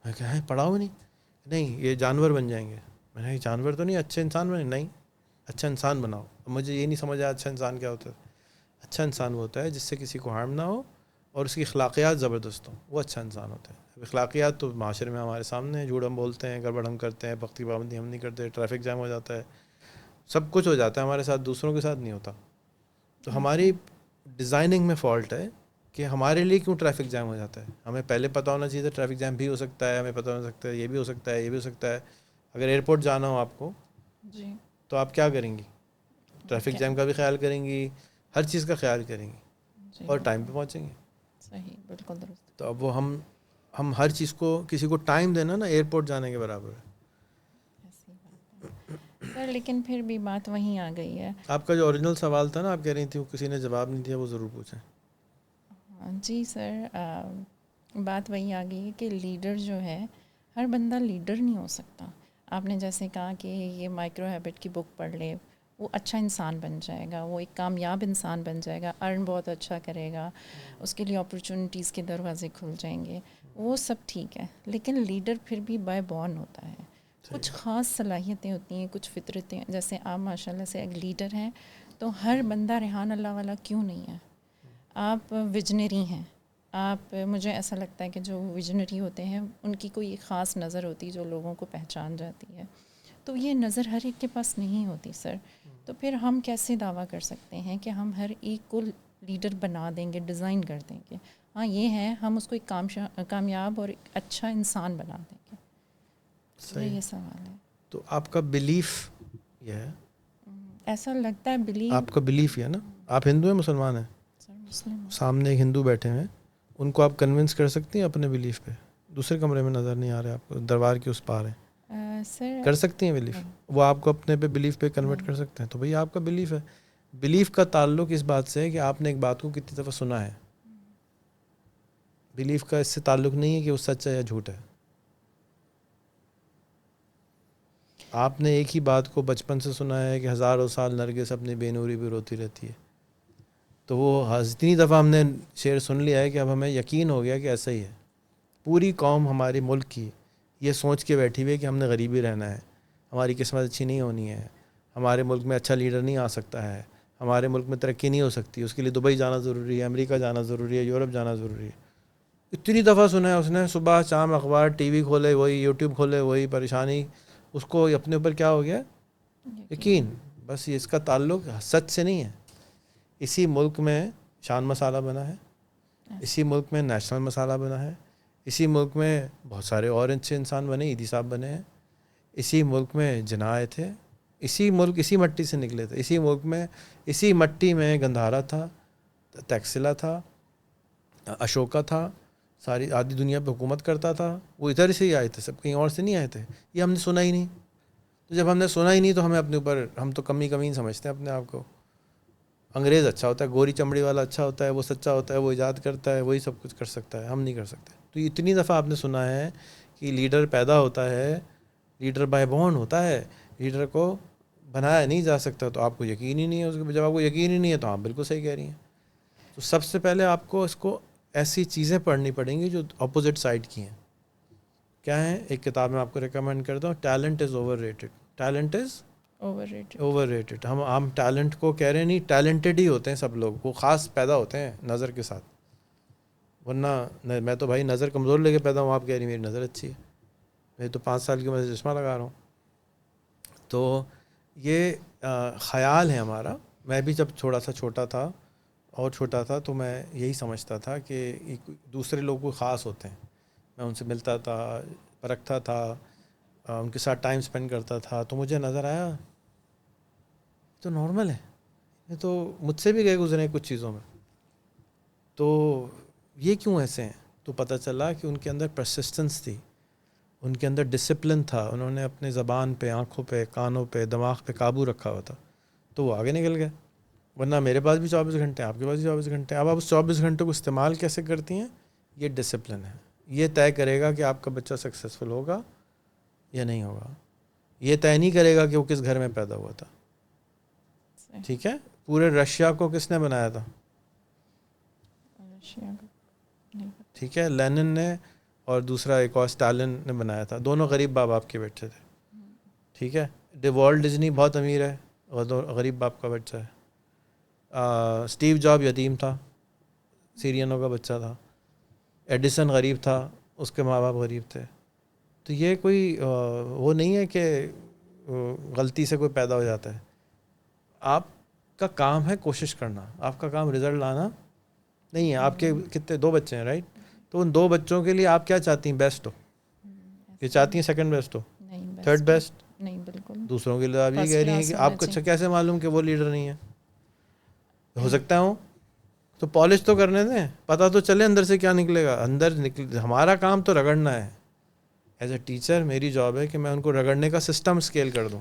میں کہا ہے پڑھاؤ نہیں یہ جانور بن جائیں گے. میں نے جانور تو نہیں, اچھے انسان بنے. نہیں, اچھا انسان بناؤ. مجھے یہ نہیں سمجھ آیا اچھا انسان کیا ہوتا ہے. اچھا انسان وہ ہوتا ہے جس سے کسی کو ہارم نہ ہو اور اس کی اخلاقیات زبردست ہوں, وہ اچھا انسان ہوتا ہے. اخلاقیات تو معاشرے میں ہمارے سامنے ہیں, جھوٹ ہم بولتے ہیں, گڑبڑ ہم کرتے ہیں, وقت کی پابندی ہم نہیں کرتے, ٹریفک جام ہو جاتا ہے, سب کچھ ہو جاتا ہے ہمارے ساتھ, دوسروں کے ساتھ نہیں ہوتا. تو ہماری ڈیزائننگ میں فالٹ ہے کہ ہمارے لیے کیوں ٹریفک جام ہو جاتا ہے. ہمیں پہلے پتہ ہونا چاہیے ٹریفک جام بھی ہو سکتا ہے, ہمیں پتہ ہو سکتا ہے یہ بھی ہو سکتا ہے, یہ بھی ہو سکتا ہے. اگر ایئرپورٹ جانا ہو آپ کو جی تو آپ کیا کریں گی, ٹریفک جام کا بھی خیال کریں گی, ہر چیز کا خیال کریں گی, اور ٹائم پہ پہنچیں گے. صحیح, بالکل درست. تو اب وہ ہم ہر چیز کو کسی کو ٹائم دینا نا ایئرپورٹ جانے کے برابر ہے. ایسی بات ہے سر, لیکن پھر بھی بات وہیں آ گئی ہے. آپ کا جو اوریجنل سوال تھا نا, آپ کہہ رہی تھی وہ کسی نے جواب نہیں دیا, وہ ضرور پوچھیں. جی سر, بات وہی آ گئی ہے کہ لیڈر جو ہے, ہر بندہ لیڈر نہیں ہو سکتا. آپ نے جیسے کہا کہ یہ مائکرو ہیبٹ کی بک پڑھ لے, وہ اچھا انسان بن جائے گا, وہ ایک کامیاب انسان بن جائے گا, ارن بہت اچھا کرے گا, اس کے لیے اپرچونیٹیز کے دروازے کھل جائیں گے, وہ سب ٹھیک ہے. لیکن لیڈر پھر بھی بائی بورن ہوتا ہے, کچھ خاص صلاحیتیں ہوتی ہیں, کچھ فطرتیں. جیسے آپ ماشاء اللہ سے ایک لیڈر ہیں, تو ہر بندہ ریحان اللہ والا کیوں نہیں ہے. آپ ویژنری ہیں, آپ, مجھے ایسا لگتا ہے کہ جو ویژنری ہوتے ہیں ان کی کوئی خاص نظر ہوتی ہے جو لوگوں کو پہچان جاتی ہے. تو یہ نظر ہر ایک کے پاس نہیں ہوتی سر. تو پھر ہم کیسے دعویٰ کر سکتے ہیں کہ ہم ہر ایک کو لیڈر بنا دیں گے, ڈیزائن کر دیں گے. ہاں یہ ہے, ہم اس کو ایک کامیاب اور ایک اچھا انسان بنا دیں گے. صحیح, یہ سوال ہے. تو آپ کا بلیف یہ ہے, ایسا لگتا ہے بلیف, آپ کا بلیف یہ ہے نا, آپ ہندو ہیں مسلمان ہیں, سر مسلم سامنے ایک ہندو بیٹھے ہیں, ان کو آپ کنونس کر سکتی ہیں اپنے بلیف پہ. دوسرے کمرے میں نظر نہیں آ رہے آپ کو, دربار کے اس پار ہیں, سر کر سکتی ہیں بلیف, وہ آپ کو اپنے پہ بلیف پہ کنورٹ کر سکتے ہیں. تو بھئی آپ کا بلیف ہے. بلیف کا تعلق اس بات سے ہے کہ آپ نے ایک بات کو کتنی دفعہ سنا ہے. بلیف کا اس سے تعلق نہیں ہے کہ وہ سچ ہے یا جھوٹ ہے. آپ نے ایک ہی بات کو بچپن سے سنا ہے کہ ہزاروں سال نرگس اپنی بے نوری پہ روتی رہتی ہے, تو وہ اتنی دفعہ ہم نے شعر سن لیا ہے کہ اب ہمیں یقین ہو گیا کہ ایسا ہی ہے. پوری قوم ہمارے ملک کی یہ سوچ کے بیٹھی ہوئی ہے کہ ہم نے غریبی رہنا ہے, ہماری قسمت اچھی نہیں ہونی ہے, ہمارے ملک میں اچھا لیڈر نہیں آ سکتا ہے, ہمارے ملک میں ترقی نہیں ہو سکتی, اس کے لیے دبئی جانا ضروری ہے, امریکہ جانا ضروری ہے, یورپ جانا ضروری ہے. اتنی دفعہ سنا ہے اس نے, صبح شام اخبار ٹی وی کھولے وہی, یوٹیوب کھولے وہی پریشانی. اس کو اپنے اوپر کیا ہو گیا, یقین. بس یہ اس کا تعلق سچ سے نہیں ہے, اسی ملک میں شان مسالہ بنا ہے, اسی ملک میں نیشنل مسالہ بنا ہے, اسی ملک میں بہت سارے اور اچھے انسان بنے, عیدی صاحب بنے ہیں, اسی ملک میں جناح آئے تھے, اسی ملک اسی مٹی سے نکلے تھے, اسی ملک میں اسی مٹی میں گندھارا تھا, تیکسلا تھا, اشوکا تھا, ساری آدھی دنیا پہ حکومت کرتا تھا, وہ ادھر سے ہی آئے تھے, سب کہیں اور سے نہیں آئے تھے. یہ ہم نے سنا ہی نہیں. تو جب ہم نے سنا ہی نہیں تو ہمیں اپنے اوپر, ہم تو کمی سمجھتے ہیں اپنے آپ کو. انگریز اچھا ہوتا ہے, گوری چمڑی والا اچھا ہوتا ہے, وہ سچا ہوتا ہے, وہ ایجاد کرتا ہے, وہی سب کچھ کر سکتا ہے, ہم نہیں کر سکتے. تو اتنی دفعہ آپ نے سنا ہے کہ لیڈر پیدا ہوتا ہے, لیڈر بائی بورن ہوتا ہے, لیڈر کو بنایا نہیں جا سکتا. تو آپ کو یقین ہی نہیں ہے اس کے, جب آپ کو یقین ہی نہیں ہے تو آپ بالکل صحیح کہہ رہی ہیں. تو سب سے پہلے آپ کو اس کو ایسی چیزیں پڑھنی پڑیں گی جو اپوزٹ سائڈ کی ہیں. کیا ہیں؟ ایک کتاب میں آپ کو ریکمینڈ کرتا ہوں, talent is over rated. Talent is over rated. ہم ٹیلنٹ کو کہہ رہے نہیں, ٹیلنٹڈ ہی ہوتے ہیں سب لوگ, وہ خاص پیدا ہوتے ہیں نظر کے ساتھ. ورنہ میں تو بھائی نظر کمزور لے کے پیدا ہوں, آپ کہہ رہی میری نظر اچھی ہے, میں تو 5 سال کی عمر سے چشمہ لگا رہا ہوں. تو یہ خیال ہے ہمارا. میں بھی جب تھوڑا سا چھوٹا تھا تو میں یہی سمجھتا تھا کہ دوسرے لوگ کوئی خاص ہوتے ہیں. میں ان سے ملتا تھا, پرکھتا تھا, ان کے ساتھ ٹائم سپینڈ کرتا تھا, تو مجھے نظر آیا تو نارمل ہے, یہ تو مجھ سے بھی گئے گزرے کچھ چیزوں میں, تو یہ کیوں ایسے ہیں؟ تو پتہ چلا کہ ان کے اندر پرسسٹنس تھی, ان کے اندر ڈسپلن تھا, انہوں نے اپنے زبان پہ, آنکھوں پہ, کانوں پہ, دماغ پہ قابو رکھا ہوا تھا, تو وہ آگے نکل گئے. ورنہ میرے پاس بھی 24 گھنٹے ہیں, آپ کے پاس بھی 24 گھنٹے ہیں. اب آپ اس 24 گھنٹے کو استعمال کیسے کرتی ہیں, یہ ڈسپلن ہے. یہ طے کرے گا کہ آپ کا بچہ سکسیزفل ہوگا یا نہیں ہوگا. یہ طے نہیں کرے گا کہ وہ کس گھر میں پیدا ہوا تھا. ٹھیک ہے, پورے رشیا کو کس نے بنایا تھا؟ ٹھیک ہے, لینن نے, اور دوسرا ایک اور اسٹالن نے بنایا تھا. دونوں غریب باپ باپ کے بیٹے تھے. ٹھیک ہے, والٹ ڈزنی بہت امیر ہے, غریب باپ کا بچہ ہے. اسٹیو جاب یتیم تھا, سیرینوں کا بچہ تھا. ایڈیسن غریب تھا, اس کے ماں باپ غریب تھے. تو یہ کوئی وہ نہیں ہے کہ غلطی سے کوئی پیدا ہو جاتا ہے. آپ کا کام ہے کوشش کرنا, آپ کا کام رزلٹ لانا نہیں ہے. آپ کے کتنے 2 بچے ہیں رائٹ, تو ان 2 بچوں کے لیے آپ کیا چاہتی ہیں؟ بیسٹ ہو. یہ چاہتی ہیں سیکنڈ بیسٹ ہو, تھرڈ بیسٹ نہیں, بالکل. دوسروں کے لیے آپ یہ کہہ رہی ہیں کہ آپ کو اچھا کیسے معلوم کہ وہ لیڈر نہیں ہے؟ ہو سکتا ہوں تو پالش تو کرنے دیں, پتہ تو چلے اندر سے کیا نکلے گا. ہمارا کام تو رگڑنا ہے. ایز اے ٹیچر میری جاب ہے کہ میں ان کو رگڑنے کا سسٹم اسکیل کر دوں.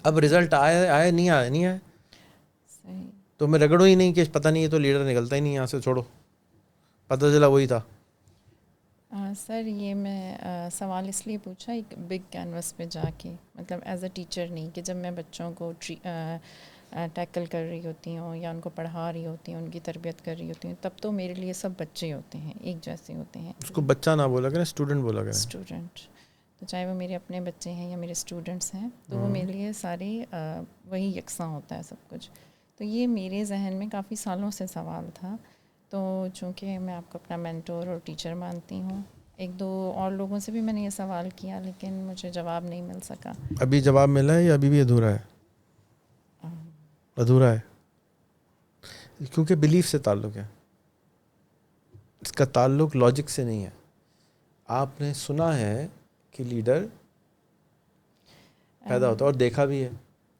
اب رزلٹ آئے نہیں آئے تو میں رگڑوں ہی نہیں کہ پتہ نہیں یہ تو لیڈر نکلتا ہی نہیں یہاں سے, چھوڑو, پتہ چلا وہی تھا. سر یہ میں سوال اس لیے پوچھا ایک بگ کینوس پہ جا کے, مطلب ایز اے ٹیچر نہیں, کہ جب میں بچوں کو ٹیکل کر رہی ہوتی ہوں یا ان کو پڑھا رہی ہوتی ہوں, ان کی تربیت کر رہی ہوتی ہوں, تب تو میرے لیے سب بچے ہوتے ہیں, ایک جیسے ہوتے ہیں. اس کو بچہ نہ بولا کریں, اسٹوڈنٹ بولا کریں. اسٹوڈنٹ, تو چاہے وہ میرے اپنے بچے ہیں یا میرے اسٹوڈنٹس ہیں, تو وہ میرے لیے سارے وہی یکساں ہوتا ہے سب کچھ. تو یہ میرے ذہن میں کافی سالوں سے سوال تھا. تو چونکہ میں آپ کو اپنا مینٹور اور ٹیچر مانتی ہوں, 1-2 اور لوگوں سے بھی میں نے یہ سوال کیا, لیکن مجھے جواب نہیں مل سکا. ابھی جواب ملا ہے یا ابھی بھی ادھورا ہے؟ ادھورا ہے کیونکہ بلیف سے تعلق ہے, اس کا تعلق لاجک سے نہیں ہے. آپ نے سنا ہے کہ لیڈر پیدا ہوتا ہے, اور دیکھا بھی ہے.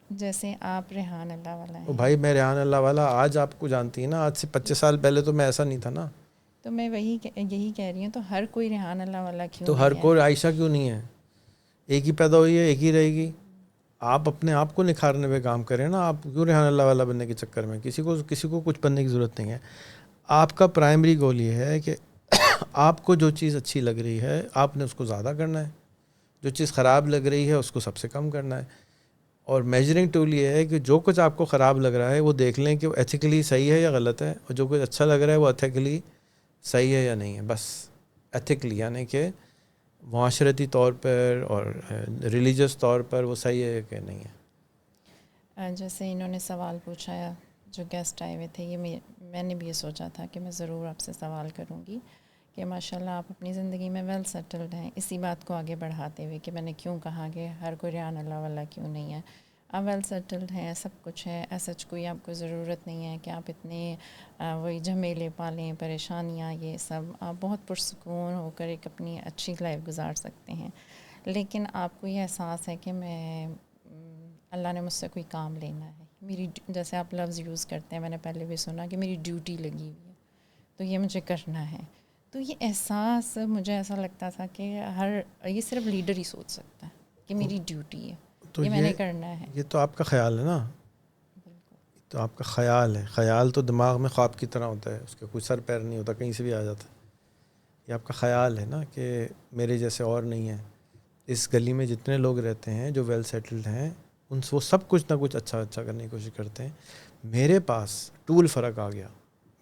جیسے آپ ریحان اللہ والا ہیں. بھائی میں ریحان اللہ والا آج آپ کو جانتی ہیں نا, آج سے 25 سال پہلے تو میں ایسا نہیں تھا نا. تو میں یہی کہہ رہی ہوں, تو ہر کوئی ریحان اللہ والا کیوں تو نہیں ہر ہے؟ کوئی عائشہ کیوں نہیں ہے؟ ایک ہی پیدا ہوئی ہے, ایک ہی رہے گی. آپ اپنے آپ کو نکھارنے پہ کام کریں نا. آپ کیوں ریحان اللہ والا بننے کے چکر میں؟ کسی کو کچھ بننے کی ضرورت نہیں ہے. آپ کا پرائمری گول یہ ہے کہ آپ کو جو چیز اچھی لگ رہی ہے آپ نے اس کو زیادہ کرنا ہے, جو چیز خراب لگ رہی ہے اس کو سب سے کم کرنا ہے. اور میجرنگ ٹول یہ ہے کہ جو کچھ آپ کو خراب لگ رہا ہے وہ دیکھ لیں کہ وہ ایتھیکلی صحیح ہے یا غلط ہے, اور جو کچھ اچھا لگ رہا ہے وہ ایتھیکلی صحیح ہے یا نہیں ہے. بس ایتھیکلی یعنی کہ معاشرتی طور پر اور ریلیجس طور پر وہ صحیح ہے کہ نہیں ہے. جیسے انہوں نے سوال پوچھا, جو گیسٹ آئے ہوئے تھے, یہ میں نے بھی یہ سوچا تھا کہ میں ضرور آپ سے سوال کروں گی کہ ماشاءاللہ آپ اپنی زندگی میں ویل سیٹلڈ ہیں. اسی بات کو آگے بڑھاتے ہوئے کہ میں نے کیوں کہا کہ ہر کوئی ریحان اللہ والا کیوں نہیں ہے, آپ ویل سیٹلڈ ہیں, سب کچھ ہے, ایسا کوئی آپ کو ضرورت نہیں ہے کہ آپ اتنے وہی جھمیلے پالیں, پریشانیاں, یہ سب. آپ بہت پرسکون ہو کر ایک اپنی اچھی لائف گزار سکتے ہیں. لیکن آپ کو یہ احساس ہے کہ میں اللہ نے مجھ سے کوئی کام لینا ہے, میری جیسے آپ لفظ یوز کرتے ہیں, میں نے پہلے بھی سنا کہ میری ڈیوٹی لگی ہوئی ہے تو یہ مجھے کرنا ہے. تو یہ احساس مجھے ایسا لگتا تھا کہ یہ صرف لیڈر ہی سوچ سکتا ہے کہ میری ڈیوٹی ہے, تو یہ میں نے کرنا ہے. یہ تو آپ کا خیال ہے نا, تو آپ کا خیال ہے. خیال تو دماغ میں خواب کی طرح ہوتا ہے, اس کا کوئی سر پیر نہیں ہوتا, کہیں سے بھی آ جاتا ہے. یہ آپ کا خیال ہے نا کہ میرے جیسے اور نہیں ہیں. اس گلی میں جتنے لوگ رہتے ہیں جو ویل سیٹلڈ ہیں, ان سے وہ سب کچھ نہ کچھ اچھا کرنے کی کوشش کرتے ہیں. میرے پاس ٹول فرق آ گیا,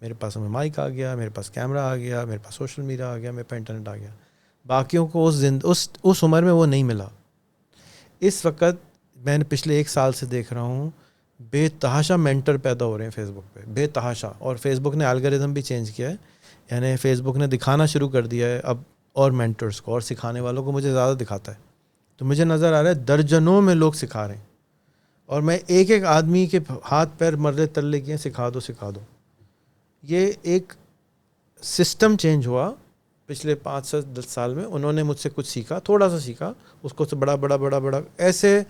میرے پاس مائک آ گیا, میرے پاس کیمرہ آ گیا, میرے پاس سوشل میڈیا آ گیا, میرے پاس انٹرنیٹ آ گیا. باقیوں کو اس عمر میں وہ نہیں ملا. اس وقت میں نے پچھلے 1 سال سے دیکھ رہا ہوں بے تحاشا مینٹر پیدا ہو رہے ہیں فیس بک پہ, بے تحاشا. اور فیس بک نے الگورتھم بھی چینج کیا ہے, یعنی فیس بک نے دکھانا شروع کر دیا ہے اب اور مینٹرز کو اور سکھانے والوں کو مجھے زیادہ دکھاتا ہے. تو مجھے نظر آ رہا ہے درجنوں میں لوگ سکھا رہے ہیں, اور میں ایک ایک آدمی کے ہاتھ پیر مرے تلے کیے, سکھا دو سکھا دو. یہ ایک سسٹم چینج ہوا پچھلے 5 سے 10 سال میں. انہوں نے مجھ سے کچھ سیکھا, تھوڑا سا سیکھا, اس کو سے بڑا بڑا بڑا بڑا. ایسے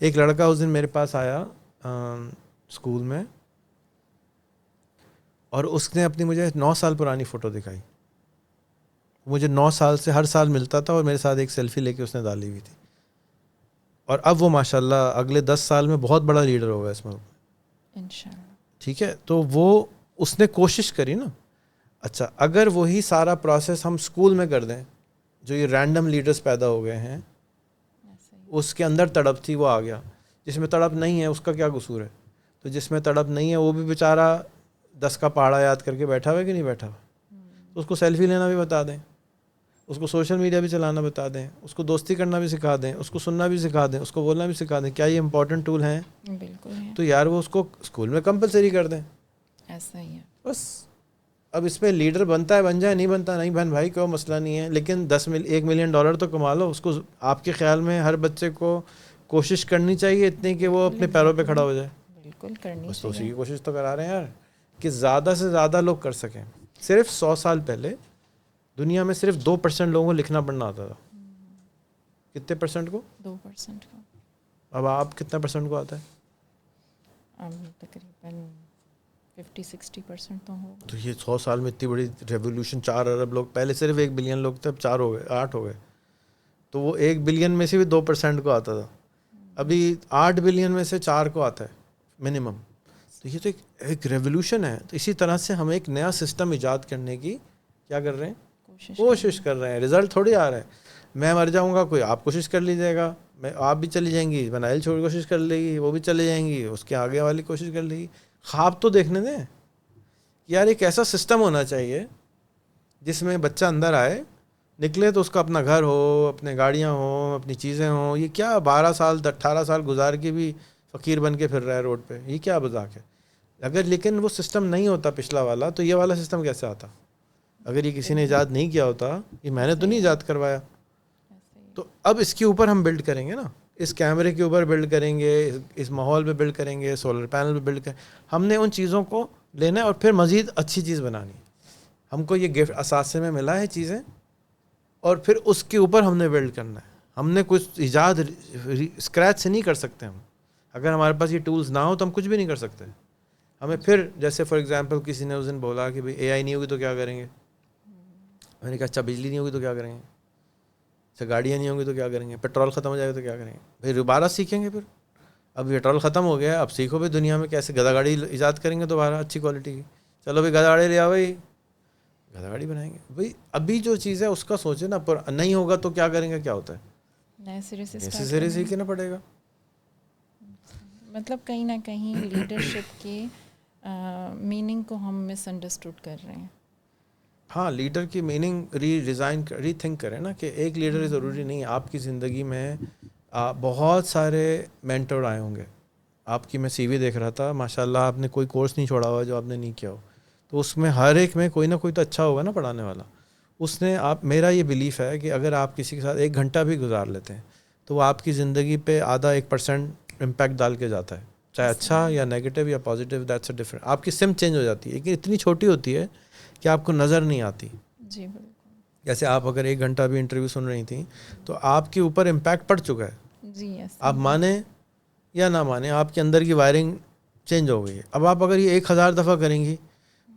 ایک لڑکا اس دن میرے پاس آیا اسکول میں, اور اس نے اپنی مجھے 9 سال پرانی فوٹو دکھائی. مجھے 9 سال سے ہر سال ملتا تھا, اور میرے ساتھ ایک سیلفی لے کے اس نے ڈالی ہوئی تھی. اور اب وہ ماشاءاللہ اگلے 10 سال میں بہت بڑا لیڈر ہوگا اس ملک میں انشاءاللہ. ٹھیک ہے, تو وہ اس نے کوشش کری نا. اچھا, اگر وہی سارا پروسیس ہم اسکول میں کر دیں, جو یہ رینڈم لیڈرز پیدا ہو گئے ہیں, اس کے اندر تڑپ تھی وہ آ گیا. جس میں تڑپ نہیں ہے اس کا کیا قصور ہے؟ تو جس میں تڑپ نہیں ہے وہ بھی بیچارہ 10 کا پہاڑا یاد کر کے بیٹھا ہوا ہے کہ نہیں بیٹھا ہوا. تو اس کو سیلفی لینا بھی بتا دیں, اس کو سوشل میڈیا بھی چلانا بتا دیں, اس کو دوستی کرنا بھی سکھا دیں, اس کو سننا بھی سکھا دیں, اس کو بولنا بھی سکھا دیں. کیا یہ امپورٹنٹ ٹول ہیں؟ بالکل ہے. تو یار وہ اس کو اسکول میں کمپلسری کر دیں. ایسا ہی ہے بس. اب اس میں لیڈر بنتا ہے بن جائے, نہیں بنتا نہیں بہن بھائی, کوئی مسئلہ نہیں ہے. لیکن $1 ملین تو کما لو. اس کو آپ کے خیال میں ہر بچے کو کوشش کرنی چاہیے اتنی کہ وہ اپنے پیروں پہ کھڑا ہو جائے. بالکل کرنی بس تو اسی چاہیے. کی کوشش تو کرا رہے ہیں یار, کہ زیادہ سے زیادہ لوگ کر سکیں. صرف 100 سال پہلے دنیا میں صرف 2% لوگوں کو لکھنا پڑھنا آتا تھا. کتنے پرسنٹ کو؟ 2% کو. اب آپ کتنا پرسنٹ کو آتا ہے؟ اب تقریباً 50-60% تو ہو. تو یہ 100 سال میں اتنی بڑی ریولیوشن. 4 ارب لوگ, پہلے صرف 1 بلین لوگ تھے, اب 4 ہو گئے, 8 ہو گئے. تو وہ 1 بلین میں سے بھی 2% کو آتا تھا, ابھی 8 بلین میں سے 4 کو آتا ہے منیمم. تو یہ تو ایک ریولیوشن ہے. تو اسی طرح سے ہم ایک نیا سسٹم ایجاد کرنے کی کیا کر رہے ہیں؟ کوشش کر رہے ہیں. رزلٹ تھوڑی آ رہا ہے. میں مر جاؤں گا, کوئی آپ کوشش کر لیجیے گا, آپ بھی چلی جائیں گی, بنائل چھوڑ کوشش کر لے گی, وہ بھی چلے جائیں گی, اس کے آگے والی کوشش کر لے گی. خواب تو دیکھنے دیں یار. ایک ایسا سسٹم ہونا چاہیے جس میں بچہ اندر آئے, نکلے تو اس کا اپنا گھر ہو, اپنے گاڑیاں ہوں, اپنی چیزیں ہوں. یہ کیا 12 سال 18 سال گزار کے بھی فقیر بن کے پھر رہا ہے روڈ پہ, یہ کیا مذاق ہے؟ اگر لیکن وہ سسٹم نہیں ہوتا پچھلا والا, تو یہ والا سسٹم کیسے آتا؟ اگر یہ کسی نے ایجاد نہیں کیا ہوتا, یہ میں نے تو نہیں ایجاد کروایا. تو اب اس کے اوپر ہم بلڈ کریں گے نا, اس کیمرے کے اوپر بلڈ کریں گے, اس ماحول پہ بلڈ کریں گے, سولر پینل پہ بلڈ کریں. ہم نے ان چیزوں کو لینا ہے اور پھر مزید اچھی چیز بنانی ہے. ہم کو یہ گفٹ اثاثے میں ملا ہے چیزیں, اور پھر اس کے اوپر ہم نے بلڈ کرنا ہے. ہم نے کچھ ایجاد اسکریچ سے نہیں کر سکتے. ہم اگر ہمارے پاس یہ ٹولز نہ ہو تو ہم کچھ بھی نہیں کر سکتے. ہمیں پھر جیسے فار ایگزامپل کسی نے اس دن بولا کہ بھئی اے آئی نہیں ہوگی تو کیا کریں گے. میں نے کہا اچھا بجلی نہیں ہوگی تو کیا کریں گے, اچھا گاڑیاں نہیں ہوں گی تو کیا کریں گے, پیٹرول ختم ہو جائے گا تو کیا کریں گے. پھر دوبارہ سیکھیں گے. پھر اب پیٹرول ختم ہو گیا, اب سیکھو بھی دنیا میں کیسے گدا گاڑی ایجاد کریں گے دوبارہ اچھی کوالٹی کی. چلو بھائی گدا گاڑی لے آؤ, بھائی گدا گاڑی بنائیں گے. بھائی ابھی جو چیز ہے اس کا سوچے نا, پر نہیں ہوگا تو کیا کریں گے. کیا ہوتا ہے, نئے سرے سے سیکھنا پڑے گا. مطلب کہیں نہ کہیں لیڈرشپ کے میننگ کو ہم مس انڈرسٹوڈ کر رہے ہیں. ہاں, لیڈر کی میننگ ری تھنک کریں نا, کہ ایک لیڈر ضروری نہیں. آپ کی زندگی میں بہت سارے مینٹور آئے ہوں گے. آپ کی میں سی وی دیکھ رہا تھا, ماشاء اللہ آپ نے کوئی کورس نہیں چھوڑا ہوا جو آپ نے نہیں کیا ہو. تو اس میں ہر ایک میں کوئی نہ کوئی تو اچھا ہوگا نا پڑھانے والا. اس نے میرا یہ بلیف ہے کہ اگر آپ کسی کے ساتھ 1 گھنٹہ بھی گزار لیتے ہیں تو وہ آپ کی زندگی پہ آدھا 1% امپیکٹ ڈال کے جاتا ہے, چاہے اچھا یا نیگیٹو یا پازیٹیو, دیٹس اے ڈفرنٹ. آپ کی سم چینج ہو جاتی ہے, لیکن اتنی چھوٹی ہوتی ہے کہ آپ کو نظر نہیں آتی. جی بالکل. جیسے آپ اگر 1 گھنٹہ بھی انٹرویو سن رہی تھیں تو آپ کے اوپر امپیکٹ پڑ چکا ہے. جی یس. آپ مانیں یا نہ مانیں, آپ کے اندر کی وائرنگ چینج ہو گئی ہے. اب آپ اگر یہ 1000 دفعہ کریں گی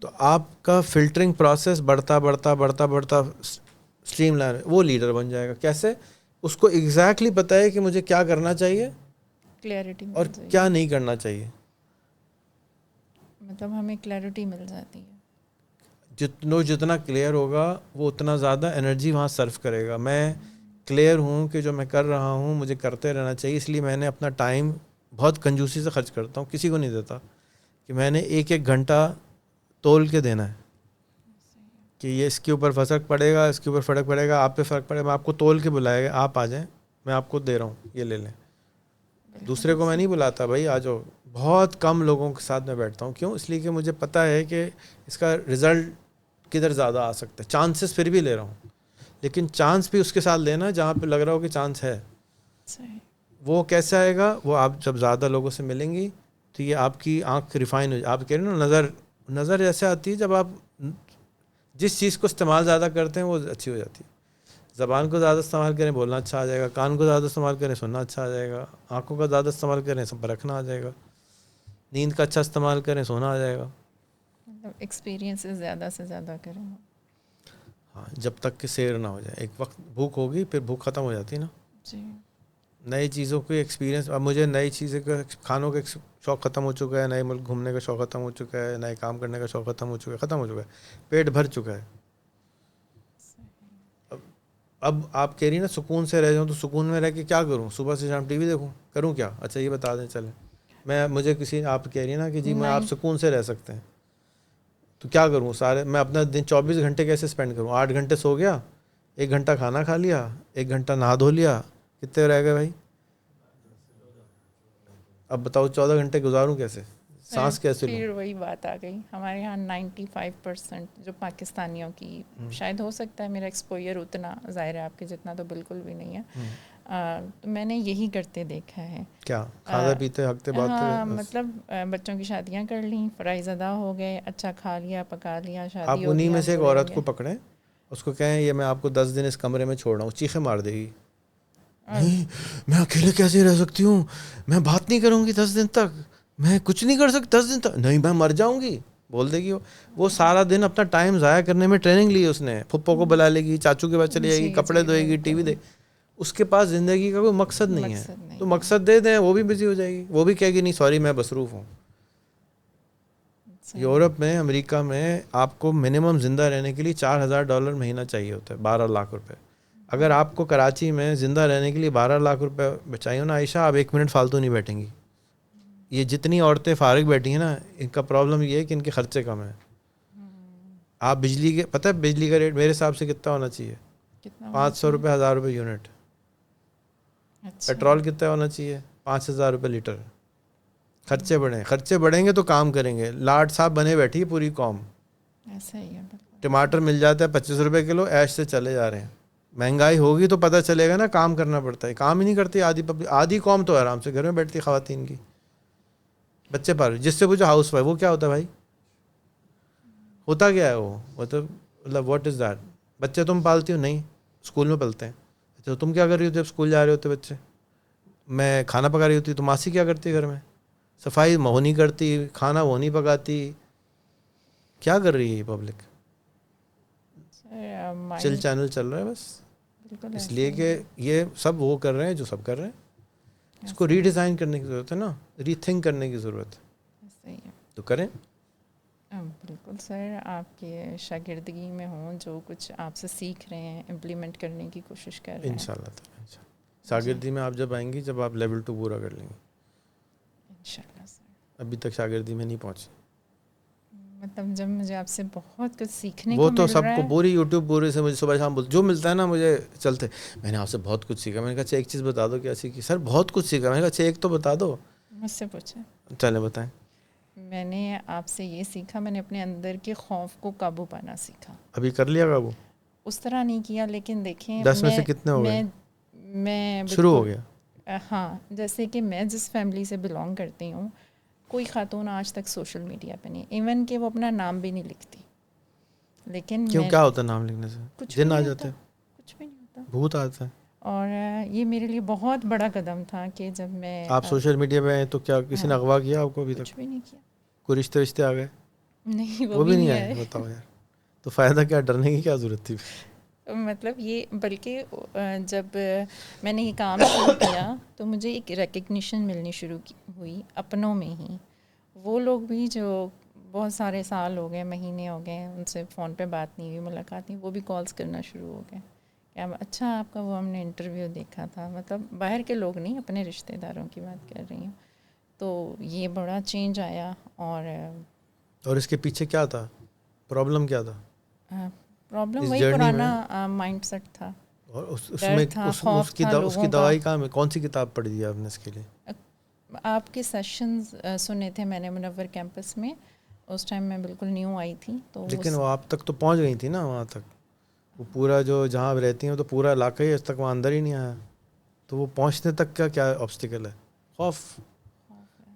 تو آپ کا فلٹرنگ پروسیس بڑھتا بڑھتا بڑھتا بڑھتا اسٹریم لائن, وہ لیڈر بن جائے گا. کیسے؟ اس کو ایگزیکٹلی پتہ ہے کہ مجھے کیا کرنا چاہیے کلیئرٹی اور کیا نہیں کرنا چاہیے. مطلب ہمیں کلیئرٹی مل جاتی ہے. جتنا کلیئر ہوگا وہ اتنا زیادہ انرجی وہاں سرو کرے گا. میں کلیئر ہوں کہ جو میں کر رہا ہوں مجھے کرتے رہنا چاہیے, اس لیے میں نے اپنا ٹائم بہت کنجوسی سے خرچ کرتا ہوں, کسی کو نہیں دیتا کہ میں نے 1 گھنٹہ تول کے دینا ہے کہ یہ اس کے اوپر فرق پڑے گا, اس کے اوپر فرق پڑے گا, آپ پہ فرق پڑے گا. میں آپ کو تول کے بلائے گا, آپ آ جائیں, میں آپ کو دے رہا ہوں, یہ لے لیں. دوسرے کو میں نہیں بلاتا, بھائی آ جاؤ. بہت کم لوگوں کے ساتھ میں بیٹھتا ہوں. کیوں؟ اس لیے کہ مجھے پتہ ہے کہ اس کا رزلٹ کدھر زیادہ آ سکتا ہے. چانسز پھر بھی لے رہا ہوں, لیکن چانس بھی اس کے ساتھ لینا جہاں پہ لگ رہا ہو کہ چانس ہے. وہ کیسے آئے گا؟ وہ آپ جب زیادہ لوگوں سے ملیں گی تو یہ آپ کی آنکھ ریفائن ہو جائے. آپ کہہ رہے ہیں نا, نظر ایسے آتی ہے جب آپ جس چیز کو استعمال زیادہ کرتے ہیں وہ اچھی ہو جاتی ہے. زبان کو زیادہ استعمال کریں بولنا اچھا آ جائے گا, کان کو زیادہ استعمال کریں سننا اچھا آ جائے گا, آنکھوں کا زیادہ استعمال کریں سب پرکھنا آ جائے گا, نیند کا اچھا استعمال کریں سونا آ جائے گا. مطلب ایکسپیرینس زیادہ سے زیادہ کریں. ہاں, جب تک کہ سیر نہ ہو جائے. ایک وقت بھوک ہوگی پھر بھوک ختم ہو جاتی ہے نا. جی. نئی چیزوں کی ایکسپیرینس, اب مجھے نئی چیزیں کا کھانوں کا شوق ختم ہو چکا ہے, نئے ملک گھومنے کا شوق ختم ہو چکا ہے, نئے کام کرنے کا شوق ختم ہو چکا ہے. پیٹ بھر چکا ہے. اب آپ کہہ رہی نا سکون سے رہ جاؤں, تو سکون میں رہ کے کیا کروں؟ صبح سے شام ٹی وی دیکھوں؟ کروں کیا؟ اچھا یہ بتا دیں. چلیں مجھے کسی, آپ کہہ رہی ہیں نا کہ جی میں آپ سکون سے رہ سکتے ہیں, تو کیا کروں؟ سارے میں اپنا دن 24 گھنٹے کیسے اسپینڈ کروں؟ 8 گھنٹے سو گیا, 1 گھنٹہ کھانا کھا لیا, 1 گھنٹہ نہا دھو لیا, کتنے رہ گئے بھائی؟ اب بتاؤ 14 گھنٹے گزاروں کیسے؟ سانس کیسے لوں؟ پھر وہی بات آ گئی. ہمارے یہاں 95% جو پاکستانیوں کی, شاید ہو سکتا ہے میرا ایکسپوئر اتنا ظاہر ہے, آپ کے جتنا تو بالکل بھی نہیں ہے, تو میں نے یہی کرتے دیکھا ہے. کیا کھاتے پیتے ہکتے باتیں؟ ہاں, مطلب بچوں کی شادیاں کر لیں, فرائض ادا ہو گئے, اچھا کھا لیا پکا لیا, آپ شادی ہو انہی گیا, میں سے ایک بوڑھے ہو عورت گئے. کو پکڑیں, اس کو کہیں یہ میں آپ کو 10 دن اس کمرے میں چھوڑ رہا ہوں, چیخیں مار دے گی. نہیں میں اکیلے کیسے رہ سکتی ہوں, میں بات نہیں کروں گی 10 دن تک, میں کچھ نہیں کر سکتی 10 دن تک, نہیں میں مر جاؤں گی بول دے گی. وہ سارا دن اپنا ٹائم ضائع کرنے میں ٹریننگ لی اس نے. پھپھو کو بلا لے گی, چاچو کے پاس چلی جائے گی, کپڑے دھوئے گی, ٹی وی دے. اس کے پاس زندگی کا کوئی مقصد نہیں ہے. تو مقصد دے دیں, وہ بھی بزی ہو جائے گی. وہ بھی کہے گی نہیں سوری میں مصروف ہوں. یورپ میں, امریکہ میں آپ کو منیمم زندہ رہنے کے لیے $4,000 مہینہ چاہیے ہوتا ہے, 12 لاکھ روپے. اگر آپ کو کراچی میں زندہ رہنے کے لیے 12 لاکھ روپے بچائیے نا عائشہ, آپ 1 منٹ فالتو نہیں بیٹھیں گی. یہ جتنی عورتیں فارغ بیٹھی ہیں نا, ان کا پرابلم یہ ہے کہ ان کے خرچے کم ہیں. آپ بجلی کے, پتہ ہے بجلی کا ریٹ میرے حساب سے کتنا ہونا چاہیے؟ 500 روپے, 1000 روپے یونٹ. پیٹرول کتنا ہونا چاہیے؟ 5000 روپے لیٹر. خرچے بڑھیں گے تو کام کریں گے. لاٹ صاحب بنے بیٹھی پوری قوم. ایسا ہی ہے. ٹماٹر مل جاتا ہے 25 روپے کلو, ایش سے چلے جا رہے ہیں. مہنگائی ہوگی تو پتہ چلے گا نا, کام کرنا پڑتا ہے. کام ہی نہیں کرتی آدھی قوم تو آرام سے گھر میں بیٹھتی, خواتین کی بچے پال. جس سے پوچھو ہاؤس وائف, وہ کیا ہوتا ہے بھائی؟ ہوتا کیا ہے وہ؟ مطلب واٹ از دیٹ؟ بچے تم پالتی ہو؟ نہیں, اسکول میں پلتے ہیں. اچھا تم کیا کر رہی ہوتی جب اسکول جا رہے ہوتے بچے؟ میں کھانا پکا رہی ہوتی. تو ماسی کیا کرتی گھر میں؟ صفائی وہ نہیں کرتی, کھانا وہ نہیں پکاتی. کیا کر رہی ہے یہ پبلک؟ چل چینل چل رہا ہے بس. اس لیے کہ یہ سب وہ کر رہے ہیں جو سب کر رہے ہیں. اس کو ری ڈیزائن کرنے کی ضرورت ہے نا, ری تھنک کرنے کی ضرورت ہے. تو کریں. بالکل سر, آپ کے شاگردگی میں ہوں, جو کچھ آپ سے سیکھ رہے ہیں امپلیمنٹ کرنے کی کوشش کر رہے ہیں. انشاءاللہ تعالی شاگردی میں آپ جب آئیں گی, جب آپ لیول 2 پورا کر لیں گے. انشاءاللہ سر. ابھی تک شاگردی میں نہیں پہنچی. مطلب جب مجھے آپ سے بہت کچھ سیکھنے وہ کو تو مل سب رہا کو ہے. پوری یوٹیوب پورے سے مجھے صبح شام جو ملتا ہے نا مجھے چلتے, میں نے آپ سے بہت کچھ سیکھا. میں نے کہا اچھا ایک چیز بتا دو کیا سیکھی؟ سر بہت کچھ سیکھا. میں نے کہا اچھا ایک تو بتا دو. مجھ سے پوچھیں. چلیں بتائیں. میں نے آپ سے یہ سیکھا, میں نے اپنے اندر کے خوف کو قابو پانا سیکھا. ابھی کر لیا قابو؟ اس طرح نہیں کیا, لیکن دیکھیں 10 میں سے کتنے ہو گئے؟ میں شروع ہو بالکل گیا. ہاں جیسے کہ میں جس فیملی سے بلانگ کرتی ہوں کوئی خاتون آج تک سوشل میڈیا پہ نہیں، ایون کہ وہ اپنا نام بھی نہیں لکھتی، لیکن کیوں میں کیا ہوتا ہے نام لکھنے سے؟ کچھ بھی جن آ نہیں جاتے ہوتا، ہیں، کچھ بھی نہیں ہوتا. بھوت آتا ہے. اور یہ میرے لیے بہت بڑا قدم تھا کہ جب میں آپ سوشل میڈیا پہ آئے تو کیا کسی نے اغوا کیا آپ کو ابھی کچھ تک؟ بھی نہیں کیا. کوئی رشتے آ گئے؟ نہیں وہ بھی نہیں آئے. آئے. بتاؤ یار، تو فائدہ کیا، ڈرنے کی کیا ضرورت تھی؟ مطلب یہ بلکہ جب میں نے یہ کام شروع کیا تو مجھے ایک ریکگنیشن ملنی شروع ہوئی اپنوں میں ہی. وہ لوگ بھی جو بہت سارے سال ہو گئے، مہینے ہو گئے، ان سے فون پہ بات نہیں ہوئی، ملاقات نہیں، وہ بھی کالز کرنا شروع ہو گئے کہ اچھا آپ کا وہ ہم نے انٹرویو دیکھا تھا. مطلب باہر کے لوگ نہیں، اپنے رشتہ داروں کی بات کر رہی ہوں. تو یہ بڑا چینج آیا. اور اس کے پیچھے کیا تھا، پرابلم کیا تھا؟ پرابلم اس وہی جرنی میں پرانا مائنڈ سیٹ تھا، اور اس ڈر میں تھا، اس خوف تھا کی لوگوں کا. دوائی کہاں میں، کون سی کتاب پڑھی دی آپ نے اس کے لیے؟ آپ کے سیشنز سنے تھے میں نے منور کیمپس میں، اس ٹائم میں بالکل نیو آئی تھی. تو لیکن وہ آپ تک تو پہنچ گئی تھی نا وہاں تک، وہ پورا جو جہاں رہتی ہیں تو پورا علاقہ ہی اس تک وہاں اندر ہی نہیں آیا. تو وہ پہنچنے تک کا کیا آبسٹیکل ہے؟ خوف.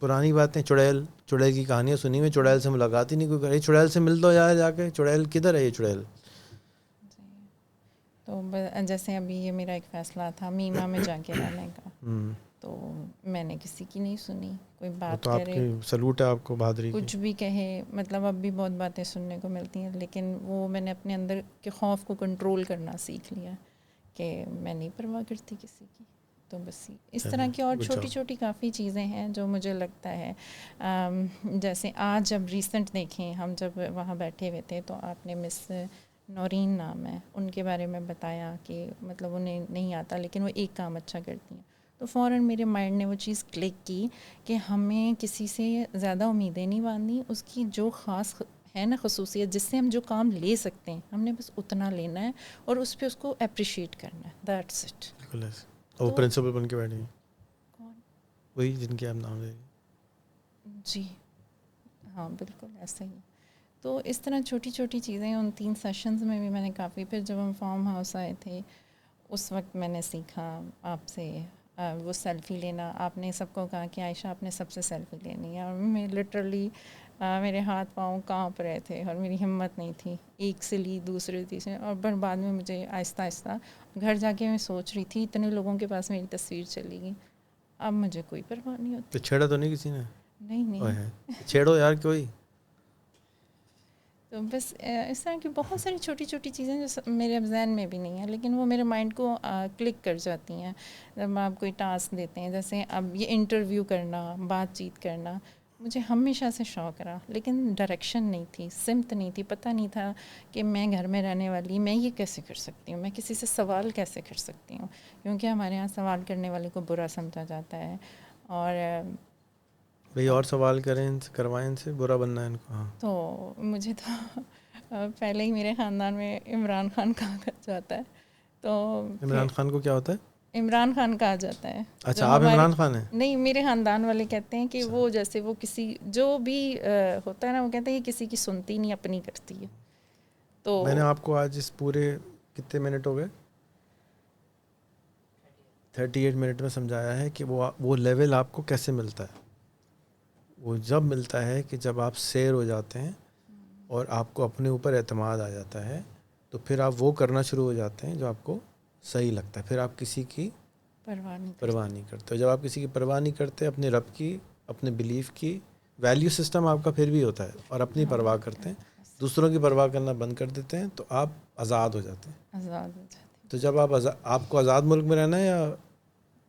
پرانی باتیں، چڑیل کی کہانیاں سنی ہوئی، چڑیل سے ملاقات ہی نہیں کوئی کری. چڑیل سے مل دو یار جا کے، چڑیل کدھر ہے یہ چڑیل؟ تو جیسے ابھی یہ میرا ایک فیصلہ تھا میما میں جا کے رہنے کا، تو میں نے کسی کی نہیں سنی. کوئی بات تو آپ کرے، کی سلوٹ ہے آپ کو بہادری کی. کچھ بھی کہے، مطلب اب بھی بہت باتیں سننے کو ملتی ہیں، لیکن وہ میں نے اپنے اندر کے خوف کو کنٹرول کرنا سیکھ لیا کہ میں نہیں پرواہ کرتی کسی کی. تو بس اس طرح کی اور چھوٹی چھوٹی کافی چیزیں ہیں جو مجھے لگتا ہے جیسے آج جب ریسنٹ دیکھیں، ہم جب وہاں بیٹھے ہوئے تھے تو آپ نے مس نورین نام ہے، ان کے بارے میں بتایا کہ مطلب انہیں نہیں آتا لیکن وہ ایک کام اچھا کرتی ہیں. تو فوراً میرے مائنڈ نے وہ چیز کلک کی کہ ہمیں کسی سے زیادہ امیدیں نہیں باندھنی، اس کی جو خاص ہے نا خصوصیت جس سے ہم جو کام لے سکتے ہیں ہم نے بس اتنا لینا ہے اور اس پہ اس کو اپریشیٹ کرنا ہے. That's it. وہ پرنسپل بن کے بیٹھے ہیں کون؟ وہی جن کے آپ نام لے رہے؟ جی ہاں بالکل ایسا ہی. تو اس طرح چھوٹی چھوٹی چیزیں ان 3 سیشنز میں بھی میں نے کافی، پھر جب ہم فارم ہاؤس آئے تھے اس وقت میں نے سیکھا آپ سے وہ سیلفی لینا. آپ نے سب کو کہا کہ عائشہ آپ نے سب سے سیلفی لینی ہے، اور میں لٹرلی میرے ہاتھ پاؤں کانپ رہے تھے اور میری ہمت نہیں تھی. ایک سے لی، دوسرے تیسرے، اور پھر بعد میں مجھے آہستہ آہستہ گھر جا کے میں سوچ رہی تھی اتنے لوگوں کے پاس میری تصویر چلی گئی، اب مجھے کوئی پرواہ نہیں ہوتی. تو چھیڑا تو نہیں کسی نے؟ نہیں. چھیڑو یار کوئی. تو بس اس طرح کی بہت ساری چھوٹی چھوٹی چیزیں جو میرے اب ذہن میں بھی نہیں ہیں لیکن وہ میرے مائنڈ کو کلک کر جاتی ہیں جب آپ کوئی ٹاسک دیتے ہیں. جیسے اب یہ انٹرویو کرنا، بات چیت کرنا، مجھے ہمیشہ سے شوق رہا لیکن ڈائریکشن نہیں تھی، سمت نہیں تھی، پتہ نہیں تھا کہ میں گھر میں رہنے والی میں یہ کیسے کر سکتی ہوں، میں کسی سے سوال کیسے کر سکتی ہوں، کیونکہ ہمارے یہاں سوال کرنے والے کو برا سمجھا جاتا ہے. اور بھئی اور سوال کریں ان سے، کروائیں ان سے، برا بننا ہے ان کو. ہاں تو مجھے تو پہلے ہی میرے خاندان میں عمران خان کہا جاتا ہے. تو عمران خان کو کیا ہوتا ہے؟ عمران خان کہا جاتا ہے. اچھا جو آپ ہمارے عمران خان ہیں؟ نہیں، میرے خاندان والے کہتے ہیں کہ وہ جیسے وہ کسی جو بھی ہوتا ہے نا، وہ کہتے ہیں کہ کسی کی سنتی نہیں اپنی کرتی ہے. تو میں نے آپ کو آج اس پورے کتنے منٹ ہو گئے 38 منٹ میں سمجھایا ہے کہ وہ لیول آپ کو کیسے ملتا ہے. وہ جب ملتا ہے کہ جب آپ سیر ہو جاتے ہیں اور آپ کو اپنے اوپر اعتماد آ جاتا ہے تو پھر آپ وہ کرنا شروع ہو جاتے ہیں جو آپ کو صحیح لگتا ہے. پھر آپ کسی کی پرواہ نہیں کرتے. جب آپ کسی کی پرواہ نہیں کرتے، اپنے رب کی، اپنے بلیف کی، ویلیو سسٹم آپ کا پھر بھی ہوتا ہے اور اپنی پرواہ کرتے ہیں، دوسروں کی پرواہ کرنا بند کر دیتے ہیں تو آپ آزاد ہو جاتے ہیں. آزاد ہو جاتے. تو جب آپ کو آزاد ملک میں رہنا ہے یا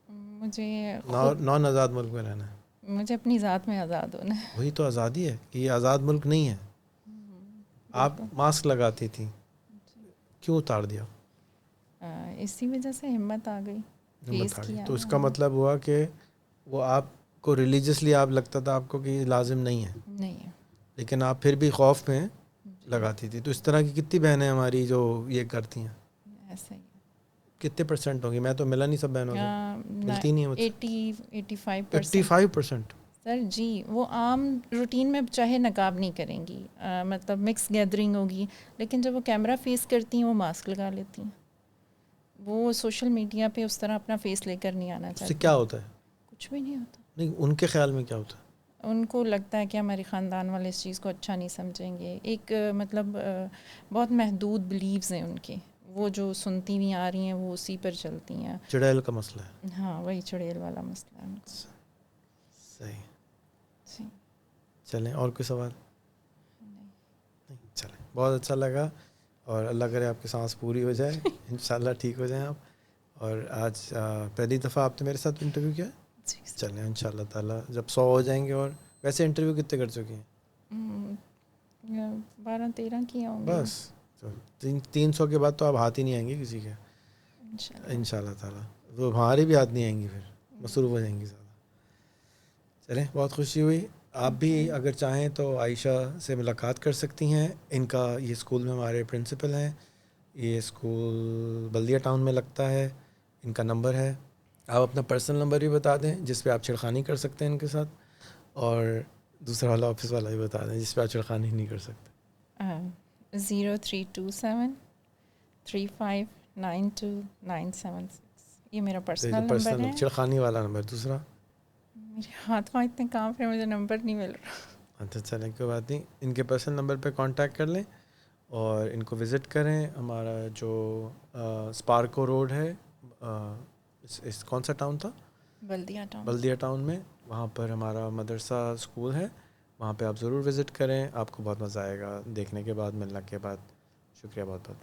مجھے نان آزاد ملک میں رہنا ہے؟ مجھے اپنی ذات میں آزاد ہونا ہے. وہی تو آزادی ہے کہ یہ آزاد ملک نہیں ہے. آپ ماسک لگاتی تھیں، کیوں اتار دیا؟ اسی وجہ سے ہمت آ گئی، فیس ہمت آ گئی. کیا. تو اس کا مطلب ہوا کہ وہ آپ کو ریلیجیسلی آپ لگتا تھا آپ کو کہ یہ لازم نہیں ہے، نہیں، لیکن آپ پھر بھی خوف میں لگاتی تھی. تو اس طرح کی کتنی بہنیں ہماری جو یہ کرتی ہیں؟ ایسا ہی کتنے % ہوں گی؟ میں تو ملا نہیں سب بہنوں سے، ملتی نہیں ہے مجھ سے. 85%. 85%؟ سر جی، وہ عام روٹین میں چاہے نقاب نہیں کریں گی، مطلب مکس گیدرنگ ہوگی، لیکن جب وہ کیمرہ فیس کرتی ہیں وہ ماسک لگا لیتی ہیں. وہ سوشل میڈیا پہ اس طرح اپنا فیس لے کر نہیں آنا اس سے چاہتے. کیا ہوتا ہے؟ کچھ بھی نہیں ہوتا. نہیں، ان کے خیال میں کیا ہوتا ہے؟ ان کو لگتا ہے کہ ہمارے خاندان والے اس چیز کو اچھا نہیں سمجھیں گے. ایک مطلب بہت محدود بلیوز ہیں ان کے، وہ جو سنتی ہوئی آ رہی ہیں وہ اسی پر چلتی ہیں. چڑیل کا مسئلہ ہے. ہاں وہی چڑیل والا مسئلہ ہے ان کو. صحیح. جی چلیں، اور کوئی سوال؟ نہیں، چلیں، بہت اچھا لگا، اور اللہ کرے آپ کی سانس پوری ہو جائے، انشاءاللہ ٹھیک ہو جائیں آپ. اور آج پہلی دفعہ آپ نے میرے ساتھ انٹرویو کیا؟ جی. چلیں انشاءاللہ تعالیٰ جب 100 ہو جائیں گے. اور ویسے انٹرویو کتنے کر چکی ہیں؟ 12-13 کیا ہوں گے بس. تو 300 کے بعد تو آپ ہاتھ ہی نہیں آئیں گے کسی کے انشاءاللہ. انشاءاللہ تعالیٰ. تو ہماری بھی ہاتھ نہیں آئیں گی، پھر مصروف ہو جائیں گی زیادہ. چلیں، بہت خوشی ہوئی. آپ بھی اگر چاہیں تو عائشہ سے ملاقات کر سکتی ہیں. ان کا یہ اسکول میں ہمارے پرنسپل ہیں. یہ اسکول بلدیہ ٹاؤن میں لگتا ہے. ان کا نمبر ہے، آپ اپنا پرسنل نمبر بھی بتا دیں جس پہ آپ چھڑخانی کر سکتے ہیں ان کے ساتھ، اور دوسرا والا آفس والا بھی بتا دیں جس پہ آپ چھڑخانی نہیں کر سکتے. 0327359296. یہ میرا پرسنل نمبر ہے. چھڑخانی والا نمبر دوسرا. میرے ہاتھ وہاں اتنے کام پہ مجھے نمبر نہیں مل رہا. اچھا چلیں، کوئی بات نہیں. ان کے پرسنل نمبر پہ کانٹیکٹ کر لیں اور ان کو وزٹ کریں. ہمارا جو اسپارکو روڈ ہے، اس کون سا ٹاؤن تھا؟ بلدیہ ٹاؤن میں. وہاں پر ہمارا مدرسہ اسکول ہے، وہاں پہ آپ ضرور وزٹ کریں. آپ کو بہت مزہ آئے گا دیکھنے کے بعد، ملنے کے بعد. شکریہ بہت بہت.